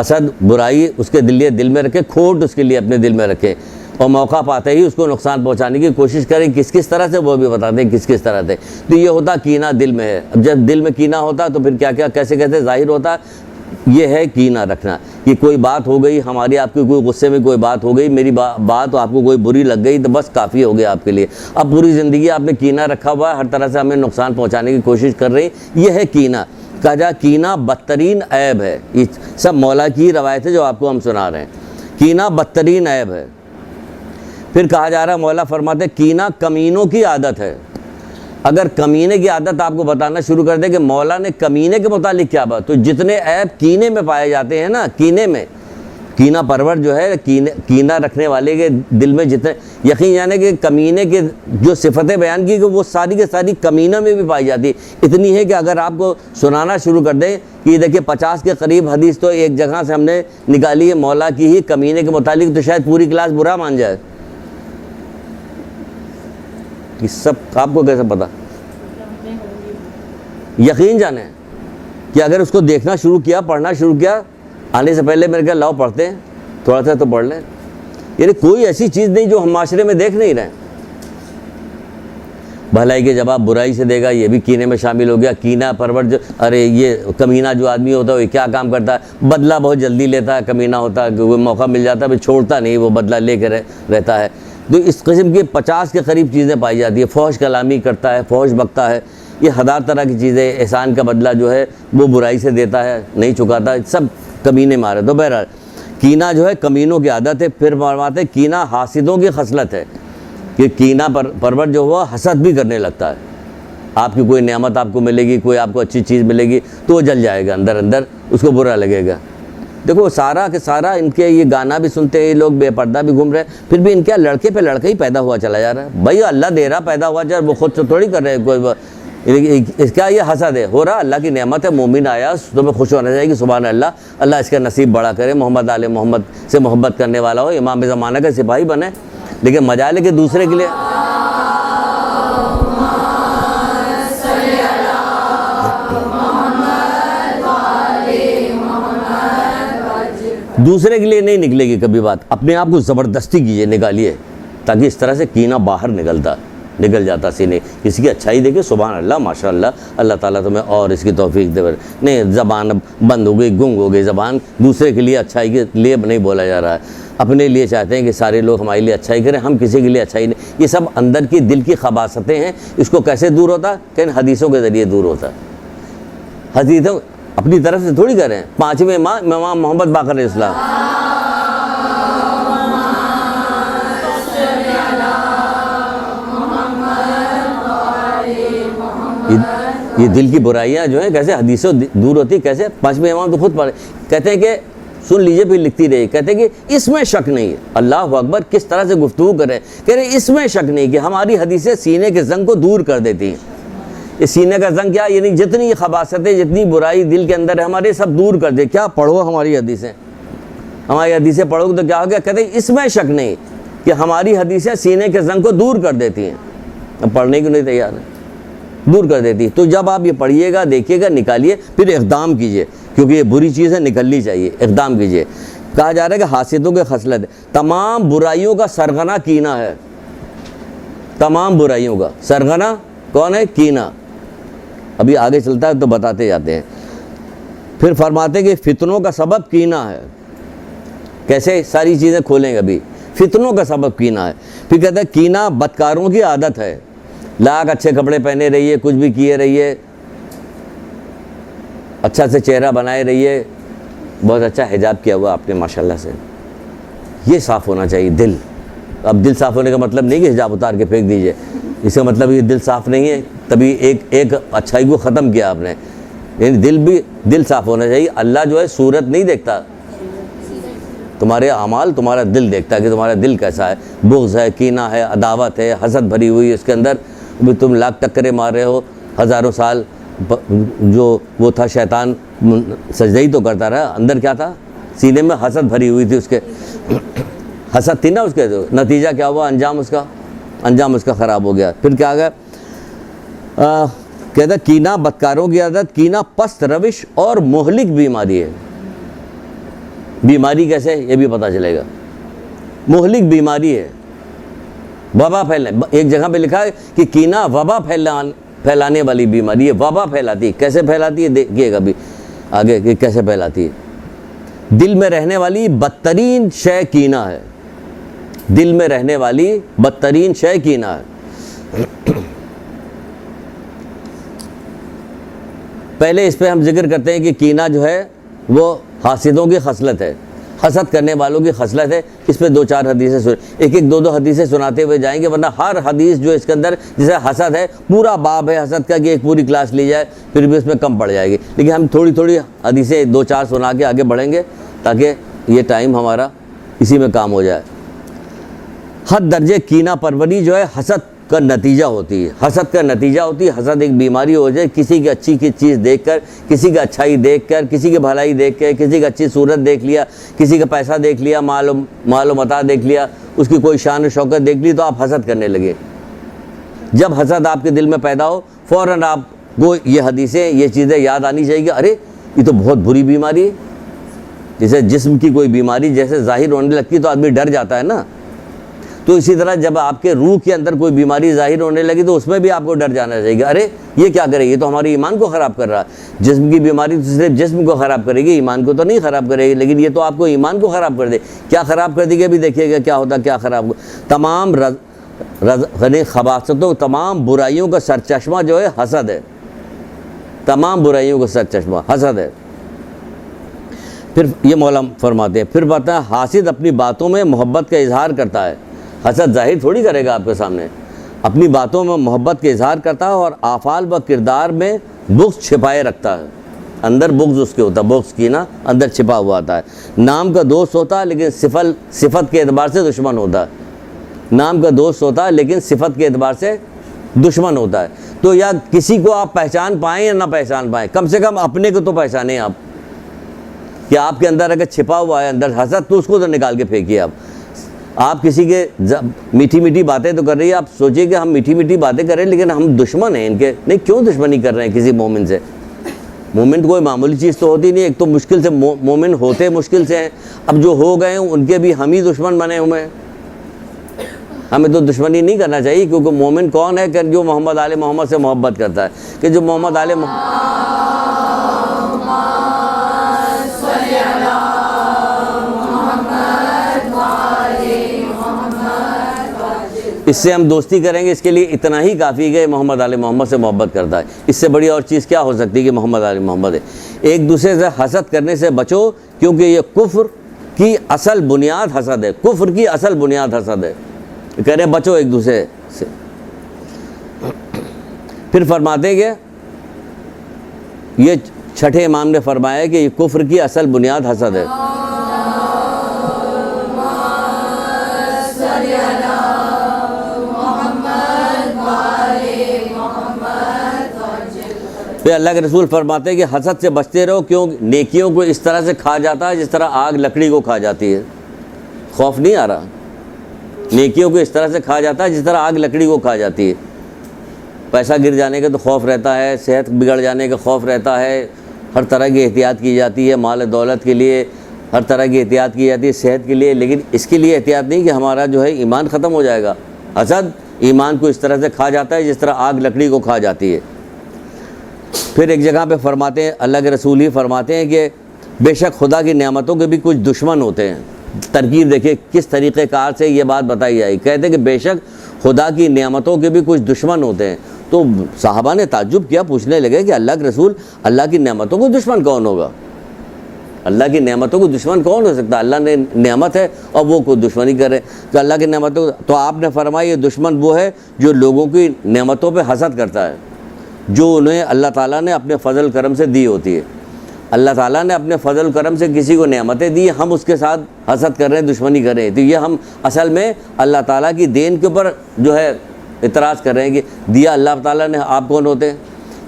حسد, برائی اس کے دل میں رکھیں, کھوٹ اس کے لیے اپنے دل میں رکھیں, اور موقع پاتے ہی اس کو نقصان پہنچانے کی کوشش کریں. کس طرح سے وہ بھی بتاتے ہیں کس طرح سے. تو یہ ہوتا کینہ دل میں ہے. اب جب دل میں کینہ ہوتا تو پھر کیا کیسے ظاہر ہوتا. یہ ہے کینہ رکھنا. کہ کوئی بات ہو گئی ہماری, آپ کی کوئی غصے میں کوئی بات ہو گئی, میری بات تو آپ کو کوئی بری لگ گئی, تو بس کافی ہو گیا آپ کے لیے. اب پوری زندگی آپ نے کینہ رکھا ہوا ہے, ہر طرح سے ہمیں نقصان پہنچانے کی کوشش کر رہی. یہ ہے کینہ. کہا جا کینہ بدترین عیب ہے. یہ سب مولا کی روایت ہے جو آپ کو ہم سنا رہے ہیں. کینہ بدترین عیب ہے. پھر کہا جا رہا ہے, مولا فرماتے کینہ کمینوں کی عادت ہے. اگر کمینے کی عادت آپ کو بتانا شروع کر دے کہ مولا نے کمینے کے متعلق کیا بات, تو جتنے عیب کینے میں پائے جاتے ہیں نا, کینے میں, کینہ پرور جو ہے, کینہ رکھنے والے کے دل میں جتنے, یقین جانے کہ کمینے کے جو صفتیں بیان کی کہ وہ ساری کے ساری کمینہ میں بھی پائی جاتی ہے. اتنی ہے کہ اگر آپ کو سنانا شروع کر دیں کہ دیکھیں 50 کے قریب حدیث تو ایک جگہ سے ہم نے نکالی ہے مولا کی ہی کمینے کے متعلق, تو شاید پوری کلاس برا مان جائے. سب آپ کو کیسے پتا؟ یقین جانے کہ اگر اس کو دیکھنا شروع کیا، پڑھنا شروع کیا، آنے سے پہلے میرے کہا لاؤ پڑھتے ہیں تھوڑا سا تو پڑھ لیں. یعنی کوئی ایسی چیز نہیں جو ہم معاشرے میں دیکھ نہیں رہے. بھلائی کے جواب برائی سے دے گا، یہ بھی کینے میں شامل ہو گیا. کینہ پرور جو، ارے یہ کمینہ جو آدمی ہوتا ہے وہ کیا کام کرتا ہے؟ بدلہ بہت جلدی لیتا ہے، کمینہ ہوتا ہے کہ وہ موقع مل جاتا ہے پھر چھوڑتا نہیں، وہ بدلہ لے کے رہتا ہے. تو اس قسم کی 50 کے قریب چیزیں پائی جاتی ہیں. فحش کلامی کرتا ہے، فحش بکتا ہے، یہ ہزار طرح کی چیزیں. احسان کا بدلہ جو ہے وہ برائی سے دیتا ہے، نہیں چکاتا، سب کمینے مارے. تو بہرحال کینہ جو ہے کمینوں کی عادت ہے. پھر فرماتے ہیں کینہ حاسدوں کی خصلت ہے کہ کینہ پرور جو ہوا حسد بھی کرنے لگتا ہے. آپ کی کوئی نعمت آپ کو ملے گی، کوئی آپ کو اچھی چیز ملے گی تو وہ جل جائے گا اندر اندر، اس کو برا لگے گا. دیکھو سارا کے سارا ان کے یہ گانا بھی سنتے ہیں، یہ لوگ بے پردہ بھی گھوم رہے ہیں، پھر بھی ان کے لڑکے پہ لڑکا ہی پیدا ہوا چلا جا رہا ہے. بھائی اللہ دے رہا پیدا ہوا جا رہا، وہ خود سے تھوڑی کر رہے ہیں. کوئی اس کا یہ حسد ہے، ہو رہا اللہ کی نعمت ہے. مومن آیا تو میں خوش ہونا چاہیے کہ سبحان اللہ، اللہ اس کا نصیب بڑا کرے، محمد آل محمد سے محبت کرنے والا ہو، امام زمانہ کا سپاہی بنے. لیکن مجال ہے کہ دوسرے کے لیے نہیں نکلے گی کبھی بات. اپنے آپ کو زبردستی کیجیے، نکالیے، تاکہ اس طرح سے کینہ باہر نکل جاتا سینے. کسی کی اچھائی دیکھے سبحان اللہ ماشاء اللہ، اللہ تعالیٰ تمہیں اور اس کی توفیق دے. نہیں زبان بند ہو گئی، گنگ ہو گئی زبان. دوسرے کے لیے اچھائی کے لیے نہیں بولا جا رہا ہے، اپنے لیے چاہتے ہیں کہ سارے لوگ ہمارے لیے اچھائی کریں، ہم کسی کے لیے اچھائی نہیں. یہ سب اندر کی دل کی خباثتیں ہیں. اس کو کیسے دور ہوتا؟ کہ حدیثوں کے ذریعے دور ہوتا. حدیثوں اپنی طرف سے تھوڑی کریں. 5ویں امام محمد باقر علیہ السلام، یہ دل کی برائیاں جو ہیں کیسے حدیثوں دور ہوتی. کیسے؟ 5ویں امام تو خود پڑھے، کہتے ہیں کہ سن لیجئے پھر لکھتی رہی، کہتے ہیں کہ اس میں شک نہیں ہے. اللہ اکبر، کس طرح سے گفتگو کرے. کہہ رہے اس میں شک نہیں کہ ہماری حدیثیں سینے کے زنگ کو دور کر دیتی ہیں. یہ سینے کا زنگ کیا؟ یعنی جتنی خباثتیں، جتنی برائی دل کے اندر ہے ہمارے، سب دور کر دے. کیا پڑھو ہماری حدیثیں، ہماری حدیثیں پڑھو گے تو کیا ہو گیا؟ کہتے ہیں اس میں شک نہیں کہ ہماری حدیثیں سینے کے زنگ کو دور کر دیتی ہیں. اب پڑھنے کو نہیں تیار ہے، دور کر دیتی. تو جب آپ یہ پڑھیے گا، دیکھیے گا، نکالیے، پھر اقدام کیجیے، کیونکہ یہ بری چیز ہے، نکلنی چاہیے. اقدام کیجیے. کہا جا رہا ہے کہ حاسدوں کے خصلت ہے. تمام برائیوں کا سرغنہ کینہ ہے. تمام برائیوں کا سرغنہ کون ہے؟ کینہ. ابھی آگے چلتا ہے تو بتاتے جاتے ہیں. پھر فرماتے ہیں کہ فتنوں کا سبب کینہ ہے. کیسے؟ ساری چیزیں کھولیں گے ابھی. فتنوں کا سبب کینہ ہے. پھر کہتا ہے کینہ بدکاروں کی عادت ہے. لاکھ اچھے کپڑے پہنے رہیے، کچھ بھی کیے رہیے، اچھا سے چہرہ بنائے رہیے، بہت اچھا حجاب کیا ہوا آپ نے ماشاءاللہ سے. یہ صاف ہونا چاہیے دل. اب دل صاف ہونے کا مطلب نہیں کہ حجاب اتار کے پھینک دیجئے، اس کا مطلب یہ دل صاف نہیں ہے، تبھی ایک اچھائی کو ختم کیا آپ نے. یعنی دل صاف ہونا چاہیے. اللہ جو ہے صورت نہیں دیکھتا، تمہارے اعمال تمہارا دل دیکھتا ہے کہ تمہارا دل کیسا ہے. بغض ہے، کینہ ہے، عداوت ہے، حسد بھری ہوئی اس کے اندر. بھی تم لاکھ ٹکرے مار رہے ہو ہزاروں سال، جو وہ تھا شیطان سجدہ ہی تو کرتا رہا. اندر کیا تھا؟ سینے میں حسد بھری ہوئی تھی. اس کے حسد تھی نا، اس کے نتیجہ کیا ہوا؟ انجام اس کا خراب ہو گیا. پھر کیا گیا؟ کہتا کینہ بدکاروں کی عادت، کینہ پست روش اور مہلک بیماری ہے. بیماری کیسے؟ یہ بھی پتہ چلے گا. مہلک بیماری ہے، وبا ایک جگہ پہ لکھا ہے کہ کینہ وبا پھیلانے والی بیماری ہے. وبا پھیلاتی ہے. کیسے پھیلاتی ہے دیکھیے گا بھی آگے کہ کیسے پھیلاتی ہے. دل میں رہنے والی بدترین شے کینہ ہے. دل میں رہنے والی بدترین شے کینہ ہے. پہلے اس پہ ہم ذکر کرتے ہیں کہ کینہ جو ہے وہ حاسدوں کی خصلت ہے، حسد کرنے والوں کی خصلت ہے. اس پہ 2-4 حدیثیں ایک 2 حدیثیں سناتے ہوئے جائیں گے، ورنہ ہر حدیث جو اس کے اندر جیسے حسد ہے، پورا باب ہے حسد کا کہ ایک پوری کلاس لی جائے پھر بھی اس میں کم پڑ جائے گی. لیکن ہم تھوڑی حدیثیں 2-4 سنا کے آگے بڑھیں گے تاکہ یہ ٹائم ہمارا اسی میں کام ہو جائے. حد درجے کینہ پروری جو ہے حسد کا نتیجہ ہوتی ہے. حسد کا نتیجہ ہوتی ہے. حسد ایک بیماری ہو جائے، کسی کی اچھی کی چیز دیکھ کر، کسی کی اچھائی دیکھ کر، کسی کی بھلائی دیکھ کے، کسی کی اچھی صورت دیکھ لیا، کسی کا پیسہ دیکھ لیا، مال و متاع دیکھ لیا، اس کی کوئی شان و شوکت دیکھ لی تو آپ حسد کرنے لگے. جب حسد آپ کے دل میں پیدا ہو فوراً آپ کو یہ حدیثیں یہ چیزیں یاد آنی چاہیے کہ ارے یہ تو بہت بری بیماری ہے. جیسے جسم کی کوئی بیماری جیسے ظاہر ہونے لگتی ہے تو آدمی ڈر جاتا ہے نا, تو اسی طرح جب آپ کے روح کے اندر کوئی بیماری ظاہر ہونے لگی تو اس میں بھی آپ کو ڈر جانا چاہیے کہ ارے یہ کیا کرے, یہ تو ہماری ایمان کو خراب کر رہا ہے. جسم کی بیماری تو صرف جسم کو خراب کرے گی, ایمان کو تو نہیں خراب کرے گی, لیکن یہ تو آپ کو ایمان کو خراب کر دے. کیا خراب کر دے گی ابھی دیکھیے گا کیا ہوتا, کیا خراب. تمام خباثتوں تمام برائیوں کا سرچشمہ جو ہے حسد ہے. تمام برائیوں کا سرچشمہ حسد ہے. پھر یہ مولا فرماتے ہیں, پھر بتا حاسد اپنی باتوں میں محبت کا اظہار کرتا ہے. حسد ظاہر تھوڑی کرے گا آپ کے سامنے, اپنی باتوں میں محبت کا اظہار کرتا ہے اور افعال و کردار میں بغض چھپائے رکھتا ہے. اندر بغض اس کے ہوتا ہے, بغض کی نا اندر چھپا ہوا آتا ہے. نام کا دوست ہوتا ہے لیکن صفت کے اعتبار سے دشمن ہوتا ہے. نام کا دوست ہوتا ہے لیکن صفت کے اعتبار سے دشمن ہوتا ہے. تو یا کسی کو آپ پہچان پائیں یا نہ پہچان پائیں, کم سے کم اپنے کو تو پہچانیں آپ, کہ آپ کے اندر اگر چھپا ہوا ہے اندر حسد تو اس کو تو نکال کے پھینکیے. آپ کسی کے میٹھی میٹھی باتیں تو کر رہی ہے, آپ سوچیے کہ ہم میٹھی میٹھی باتیں کر رہے ہیں لیکن ہم دشمن ہیں ان کے. نہیں, کیوں دشمنی کر رہے ہیں کسی مومن سے؟ مومن کوئی معمولی چیز تو ہوتی نہیں. ایک تو مشکل سے مومن ہوتے مشکل سے ہیں, اب جو ہو گئے ہیں ان کے بھی ہم ہی دشمن بنے ہوئے ہیں. ہمیں تو دشمنی نہیں کرنا چاہیے, کیونکہ مومن کون ہے کہ جو محمد آل محمد سے محبت کرتا ہے, کہ جو محمد آل اس سے ہم دوستی کریں گے, اس کے لیے اتنا ہی کافی کہ محمد آل محمد سے محبت کرتا ہے. اس سے بڑی اور چیز کیا ہو سکتی ہے کہ محمد آل محمد ہے. ایک دوسرے سے حسد کرنے سے بچو, کیونکہ یہ کفر کی اصل بنیاد حسد ہے. کفر کی اصل بنیاد حسد ہے. کہہ رہے بچو ایک دوسرے سے. پھر فرماتے ہیں کہ یہ چھٹے امام نے فرمایا کہ یہ کفر کی اصل بنیاد حسد ہے. پھر اللہ کے رسول فرماتے ہیں کہ حسد سے بچتے رہو, کیوں نیکیوں کو اس طرح سے کھا جاتا ہے جس طرح آگ لکڑی کو کھا جاتی ہے. خوف نہیں آ رہا؟ نیکیوں کو اس طرح سے کھا جاتا ہے جس طرح آگ لکڑی کو کھا جاتی ہے. پیسہ گر جانے کا تو خوف رہتا ہے, صحت بگڑ جانے کا خوف رہتا ہے, ہر طرح کی احتیاط کی جاتی ہے, مال دولت کے لیے ہر طرح کی احتیاط کی جاتی ہے, صحت کے لیے, لیکن اس کے لیے احتیاط نہیں کہ ہمارا جو ہے ایمان ختم ہو جائے گا. حسد ایمان کو اس طرح سے کھا جاتا ہے جس طرح آگ لکڑی کو کھا جاتی ہے. پھر ایک جگہ پہ فرماتے ہیں, اللہ کے رسول ہی فرماتے ہیں کہ بے شک خدا کی نعمتوں کے بھی کچھ دشمن ہوتے ہیں. ترکیب دیکھیں کس طریقہ کار سے یہ بات بتائی جائے. کہتے ہیں کہ بے شک خدا کی نعمتوں کے بھی کچھ دشمن ہوتے ہیں. تو صحابہ نے تعجب کیا, پوچھنے لگے کہ اللہ کے رسول, اللہ کی نعمتوں کو دشمن کون ہوگا؟ اللہ کی نعمتوں کو دشمن کون ہو سکتا ہے؟ اللہ نے نعمت ہے اور وہ کوئی دشمنی کرے تو اللہ کی نعمتوں. تو آپ نے فرمایا یہ دشمن وہ ہے جو لوگوں کی نعمتوں پہ حسد کرتا ہے, جو انہیں اللہ تعالیٰ نے اپنے فضل کرم سے دی ہوتی ہے. اللہ تعالیٰ نے اپنے فضل کرم سے کسی کو نعمتیں دی, ہم اس کے ساتھ حسد کر رہے ہیں, دشمنی کر رہے ہیں. تو یہ ہم اصل میں اللہ تعالیٰ کی دین کے اوپر جو ہے اعتراض کر رہے ہیں کہ دیا اللہ تعالیٰ نے, آپ کون ہوتے ہیں؟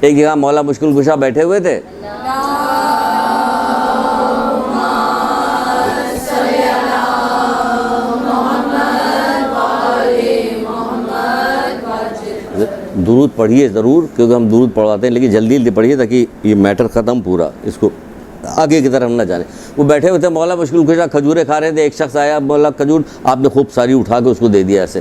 ایک جگہ مولا مشکل کشا بیٹھے ہوئے تھے, درود پڑھیے ضرور, کیونکہ ہم درود پڑھواتے ہیں, لیکن جلدی جلدی پڑھیے تاکہ یہ میٹر ختم پورا, اس کو آگے کی طرف نہ جانے. وہ بیٹھے ہوئے تھے, مولا مشکل کشا کھجوریں کھا رہے تھے. ایک شخص آیا, مولا کھجور آپ نے خوب ساری اٹھا کے اس کو دے دیا, ایسے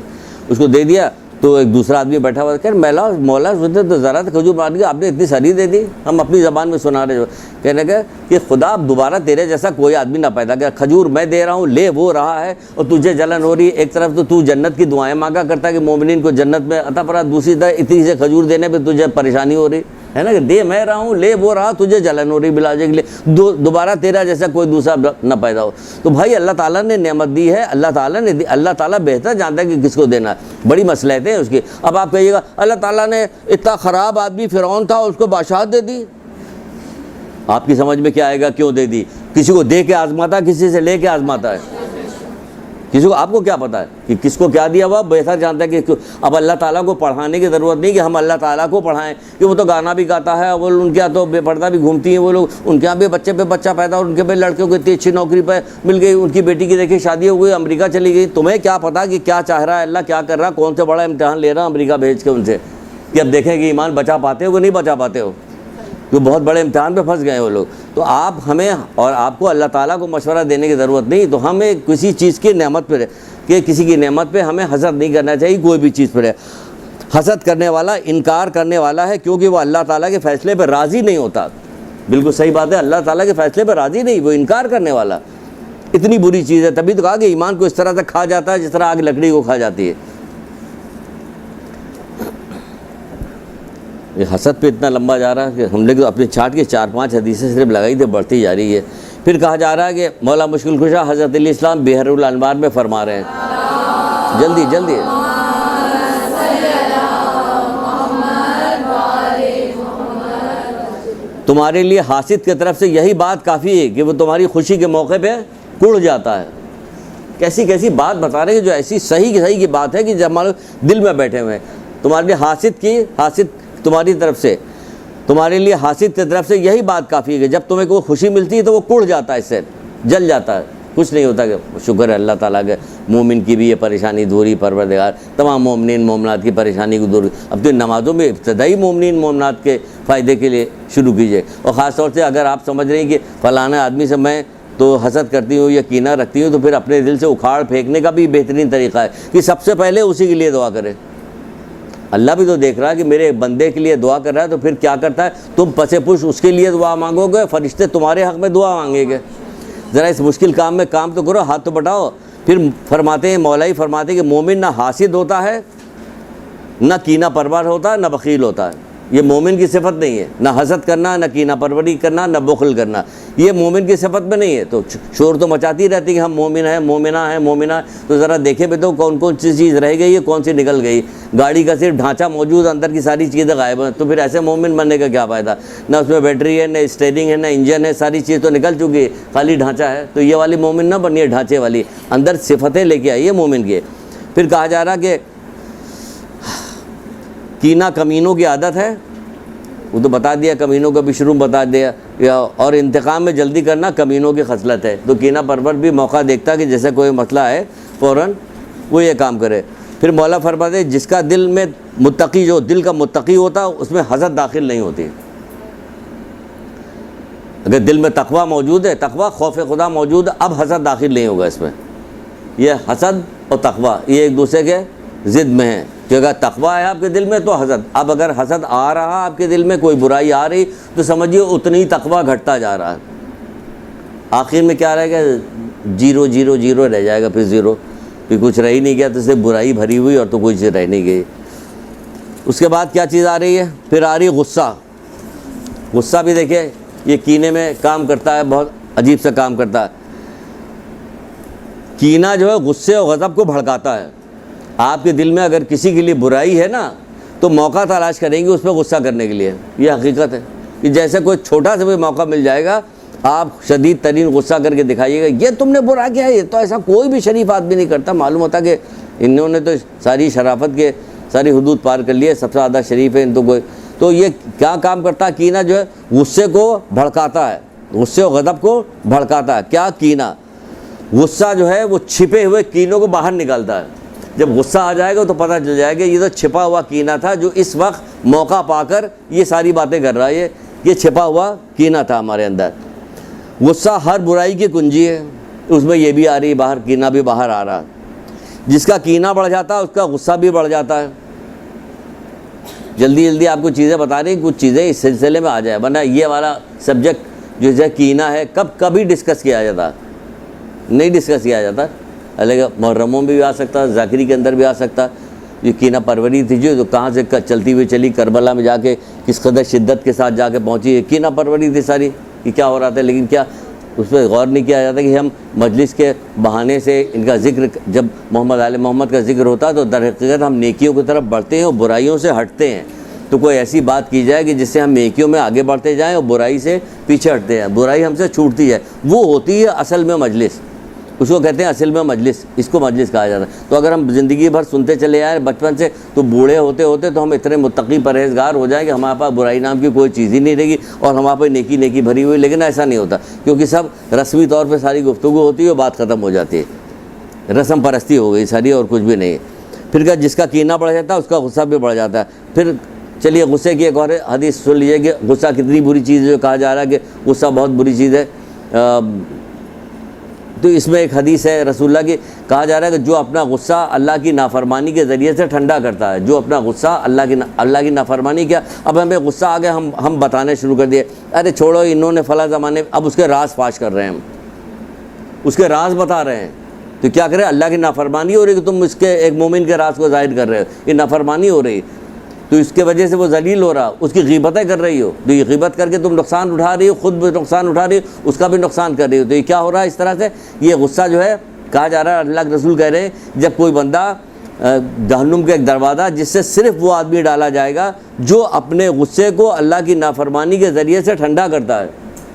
اس کو دے دیا. تو ایک دوسرا آدمی بیٹھا ہوا تھا, کہ مولا سنتے تو ذرا تو کھجور مار دیا, آپ نے اتنی ساری دے دی, ہم اپنی زبان میں سنا رہے. کہنے کا کہ خدا اب دوبارہ تیرے جیسا کوئی آدمی نہ پیدا کر, کھجور میں دے رہا ہوں, لے وہ رہا ہے, اور تجھے جلن ہو رہی ہے. ایک طرف تو جنت کی دعائیں مانگا کرتا ہے کہ مومنین کو جنت میں عطا فرما, دوسری طرف اتنی سے کھجور دینے پہ تجھے پریشانی ہو رہی ہے نا, کہ دے میں رہا ہوں, لے وہ رہا, تجھے جلن ہو رہی بلاجے کے لیے, دوبارہ تیرا جیسا کوئی دوسرا نہ پیدا ہو. تو بھائی اللہ تعالیٰ نے نعمت دی ہے, اللہ تعالیٰ نے دی, اللہ تعالیٰ بہتر جانتا ہے کہ کس کو دینا ہے. بڑی مصلحتیں ہیں اس کی. اب آپ کہیے گا اللہ تعالیٰ نے اتنا خراب آدمی فرعون تھا, اس کو بادشاہت دے دی. آپ کی سمجھ میں کیا آئے گا, کیوں دے دی؟ کسی کو دے کے آزماتا, کسی سے لے کے آزماتا ہے. کسی کو آپ کو کیا پتہ ہے کہ کس کو کیا دیا ہوا؟ بہتر جانتا ہے کہ اب اللہ تعالیٰ کو پڑھانے کی ضرورت نہیں کہ ہم اللہ تعالیٰ کو پڑھائیں کہ وہ تو گانا بھی گاتا ہے، وہ ان کے یہاں تو بے پردہ بھی گھومتی ہیں وہ لوگ، ان کے یہاں بھی بچے پہ بچہ پیدا اور ان کے پہ لڑکیوں کو اتنی اچھی نوکری پہ مل گئی، ان کی بیٹی کی دیکھیے شادی ہو گئی، امریکہ چلی گئی۔ تمہیں کیا پتہ کہ کیا چاہ رہا ہے اللہ، کیا کر رہا ہے، کون سے بڑا امتحان لے رہا ہے امریکہ بھیج کے ان سے کہ اب دیکھیں کہ ایمان بچا پاتے ہو کہ نہیں بچا پاتے ہو، تو بہت بڑے امتحان پہ پھنس گئے وہ لوگ۔ تو آپ ہمیں اور آپ کو اللہ تعالیٰ کو مشورہ دینے کی ضرورت نہیں، تو ہمیں کسی چیز کی نعمت پہ کہ کسی کی نعمت پہ ہمیں حسد نہیں کرنا چاہیے، کوئی بھی چیز پہ حسد کرنے والا انکار کرنے والا ہے، کیونکہ وہ اللہ تعالیٰ کے فیصلے پہ راضی نہیں ہوتا۔ بالکل صحیح بات ہے، اللہ تعالیٰ کے فیصلے پہ راضی نہیں، وہ انکار کرنے والا اتنی بری چیز ہے۔ تبھی تو کہا کہ ایمان کو اس طرح سے کھا جاتا ہے جس طرح آگ لکڑی کو کھا جاتی ہے۔ یہ حسد پہ اتنا لمبا جا رہا ہے کہ ہم نے تو اپنی چھاٹ کی 4-5 حدیثیں صرف لگائی تھی، بڑھتی جا رہی ہے۔ پھر کہا جا رہا ہے کہ مولا مشکل کشا حضرت علی السلام بحر الانوار میں فرما رہے ہیں، جلدی جلدی تمہارے لیے حاسد کی طرف سے یہی بات کافی ہے کہ وہ تمہاری خوشی کے موقع پہ کڑ جاتا ہے۔ کیسی کیسی بات بتا رہے ہیں جو ایسی صحیح کی بات ہے کہ جب ہمارے دل میں بیٹھے ہوئے ہیں۔ تمہارے لیے حاسد تمہاری طرف سے، تمہارے لیے حاسد کی طرف سے یہی بات کافی ہے کہ جب تمہیں کوئی خوشی ملتی ہے تو وہ کڑ جاتا ہے، اس سے جل جاتا ہے، کچھ نہیں ہوتا۔ کہ شکر ہے اللہ تعالیٰ کے، مومن کی بھی یہ پریشانی دوری پروردگار تمام مومنین مومنات کی پریشانی کو دور۔ اب تو نمازوں میں ابتدائی مومنین مومنات کے فائدے کے لیے شروع کیجیے، اور خاص طور سے اگر آپ سمجھ رہے ہیں کہ فلانا آدمی سے میں تو حسد کرتی ہوں یا کینہ رکھتی ہوں، تو پھر اپنے دل سے اکھاڑ پھینکنے کا بھی بہترین طریقہ ہے کہ سب سے پہلے اسی کے لیے دعا کرے۔ اللہ بھی تو دیکھ رہا ہے کہ میرے بندے کے لیے دعا کر رہا ہے، تو پھر کیا کرتا ہے؟ تم پسے پش اس کے لیے دعا مانگو گے، فرشتے تمہارے حق میں دعا مانگیں گے۔ ذرا اس مشکل کام میں کام تو کرو، ہاتھ تو بٹاؤ۔ پھر فرماتے ہیں مولا ہی فرماتے ہیں کہ مومن نہ حاسد ہوتا ہے، نہ کینہ پرور ہوتا ہے، نہ بخیل ہوتا ہے۔ یہ مومن کی صفت نہیں ہے، نہ حسد کرنا، نہ کینہ پروری کرنا، نہ بخل کرنا، یہ مومن کی صفت میں نہیں ہے۔ تو شور تو مچاتی رہتی کہ ہم مومن ہیں، مومنہ ہیں، مومنہ ہیں، تو ذرا دیکھے بھی تو کون کون سی چیز رہ گئی ہے، کون سی نکل گئی۔ گاڑی کا صرف ڈھانچہ موجود، اندر کی ساری چیزیں غائب ہیں، تو پھر ایسے مومن بننے کا کیا فائدہ؟ نہ اس میں بیٹری ہے، نہ اسٹیئرنگ ہے، نہ انجن ہے، ساری چیز تو نکل چکی ہے، خالی ڈھانچہ ہے۔ تو یہ والی مومن نہ بنیے، ڈھانچے والی، اندر صفتیں لے کے آئیے مومن کے۔ پھر کہا جا رہا کہ کینہ کمینوں کی عادت ہے، وہ تو بتا دیا، کمینوں کا بھی شروع بتا دیا، اور انتقام میں جلدی کرنا کمینوں کی خصلت ہے۔ تو کینہ پرور بھی موقع دیکھتا کہ جیسے کوئی مسئلہ ہے فوراً وہ یہ کام کرے۔ پھر مولا فرماتے جس کا دل میں متقی، جو دل کا متقی ہوتا اس میں حسد داخل نہیں ہوتی۔ اگر دل میں تقویٰ موجود ہے، تقویٰ خوف خدا موجود ہے، اب حسد داخل نہیں ہوگا اس میں۔ یہ حسد اور تقویٰ یہ ایک دوسرے کے ضد میں ہیں، کہ اگر تقویٰ ہے آپ کے دل میں تو حسد، اب اگر حسد آ رہا آپ کے دل میں، کوئی برائی آ رہی، تو سمجھیے اتنی تقویٰ گھٹتا جا رہا ہے، آخر میں کیا رہے گا؟ 0 0 0 رہ جائے گا، پھر 0، پھر کچھ رہ ہی نہیں گیا، تو صرف برائی بھری ہوئی اور تو کچھ رہ نہیں گئی۔ اس کے بعد کیا چیز آ رہی ہے؟ پھر آ رہی غصہ۔ غصہ بھی دیکھیں یہ کینے میں کام کرتا ہے، بہت عجیب سے کام کرتا ہے۔ کینہ جو ہے غصے اور غضب کو بھڑکاتا ہے۔ آپ کے دل میں اگر کسی کے لیے برائی ہے نا، تو موقع تلاش کریں گے اس پہ غصہ کرنے کے لیے۔ یہ حقیقت ہے کہ جیسے کوئی چھوٹا سا بھی موقع مل جائے گا، آپ شدید ترین غصہ کر کے دکھائیے گا، یہ تم نے برا کیا ہے، یہ تو ایسا کوئی بھی شریف آدمی نہیں کرتا۔ معلوم ہوتا کہ انہوں نے تو ساری شرافت کے ساری حدود پار کر لی ہے، سب سے زیادہ شریف ہے ان تو کوئی۔ تو یہ کیا کام کرتا ہے؟ کینہ جو ہے غصے کو بھڑکاتا ہے، غصے و غضب کو بھڑکاتا ہے۔ کیا کینہ؟ غصہ جو ہے وہ چھپے ہوئے کینوں کو باہر نکالتا ہے۔ جب غصہ آ جائے گا تو پتہ چل جائے گا یہ تو چھپا ہوا کینہ تھا، جو اس وقت موقع پا کر یہ ساری باتیں کر رہا ہے، یہ چھپا ہوا کینہ تھا ہمارے اندر۔ غصہ ہر برائی کی کنجی ہے، اس میں یہ بھی آ رہی باہر، کینہ بھی باہر آ رہا ہے۔ جس کا کینہ بڑھ جاتا ہے اس کا غصہ بھی بڑھ جاتا ہے۔ جلدی جلدی آپ کو چیزیں بتا رہی ہیں، کچھ چیزیں اس سلسلے میں آ جائے، ورنہ یہ والا سبجیکٹ جو ہے کینہ ہے کبھی ڈسکس کیا جاتا، نہیں ڈسکس کیا جاتا۔ الگ محرموں میں بھی آ سکتا، ذاکری کے اندر بھی آ سکتا۔ یہ کینہ پروری تھی جو کہاں سے چلتی ہوئی چلی، کربلا میں جا کے کس قدر شدت کے ساتھ جا کے پہنچی، کینہ پروری تھی ساری، کہ کیا ہو رہا تھا۔ لیکن کیا اس پہ غور نہیں کیا جاتا کہ ہم مجلس کے بہانے سے ان کا ذکر، جب محمد آل محمد کا ذکر ہوتا ہے تو در حقیقت ہم نیکیوں کی طرف بڑھتے ہیں اور برائیوں سے ہٹتے ہیں۔ تو کوئی ایسی بات کی جائے کہ جس سے ہم نیکیوں میں آگے بڑھتے جائیں اور برائی سے پیچھے ہٹتے ہیں، برائی ہم سے چھوٹتی ہے، وہ ہوتی ہے اصل میں مجلس۔ اس کو کہتے ہیں اصل میں مجلس، اس کو مجلس کہا جاتا ہے۔ تو اگر ہم زندگی بھر سنتے چلے آئے بچپن سے، تو بوڑھے ہوتے ہوتے تو ہم اتنے متقی پرہیزگار ہو جائیں کہ ہمارے پاس برائی نام کی کوئی چیز ہی نہیں رہے گی اور ہمارے پاس نیکی نیکی بھری ہوئی، لیکن ایسا نہیں ہوتا، کیونکہ سب رسمی طور پہ ساری گفتگو ہوتی ہے اور بات ختم ہو جاتی ہے، رسم پرستی ہو گئی ساری اور کچھ بھی نہیں۔ پھر کیا جس کا کینہ بڑھ جاتا ہے اس کا غصہ بھی بڑھ جاتا ہے۔ پھر چلیے غصے کی ایک اور حدیث سن لیجیے کہ غصہ کتنی بری چیز ہے، جو کہا جا رہا ہے کہ غصہ بہت بری چیز ہے۔ تو اس میں ایک حدیث ہے رسول اللہ کی، کہا جا رہا ہے کہ جو اپنا غصہ اللہ کی نافرمانی کے ذریعے سے ٹھنڈا کرتا ہے، جو اپنا غصہ اللہ کی نافرمانی کیا، اب ہمیں غصہ آ گیا، ہم بتانے شروع کر دیے، ارے چھوڑو انہوں نے فلاں زمانے، اب اس کے راز فاش کر رہے ہیں، ہم اس کے راز بتا رہے ہیں۔ تو کیا کرے، اللہ کی نافرمانی ہو رہی کہ تم اس کے ایک مومن کے راز کو ظاہر کر رہے ہو، یہ نافرمانی ہو رہی، تو اس کے وجہ سے وہ ذلیل ہو رہا، اس کی غیبتیں کر رہی ہو، تو یہ غیبت کر کے تم نقصان اٹھا رہی ہو، خود بھی نقصان اٹھا رہی ہو، اس کا بھی نقصان کر رہی ہو۔ تو یہ کیا ہو رہا ہے اس طرح سے، یہ غصہ جو ہے کہا جا رہا ہے، اللہ کے رسول کہہ رہے ہیں جب کوئی بندہ جہنم کا ایک دروازہ جس سے صرف وہ آدمی ڈالا جائے گا جو اپنے غصے کو اللہ کی نافرمانی کے ذریعے سے ٹھنڈا کرتا ہے،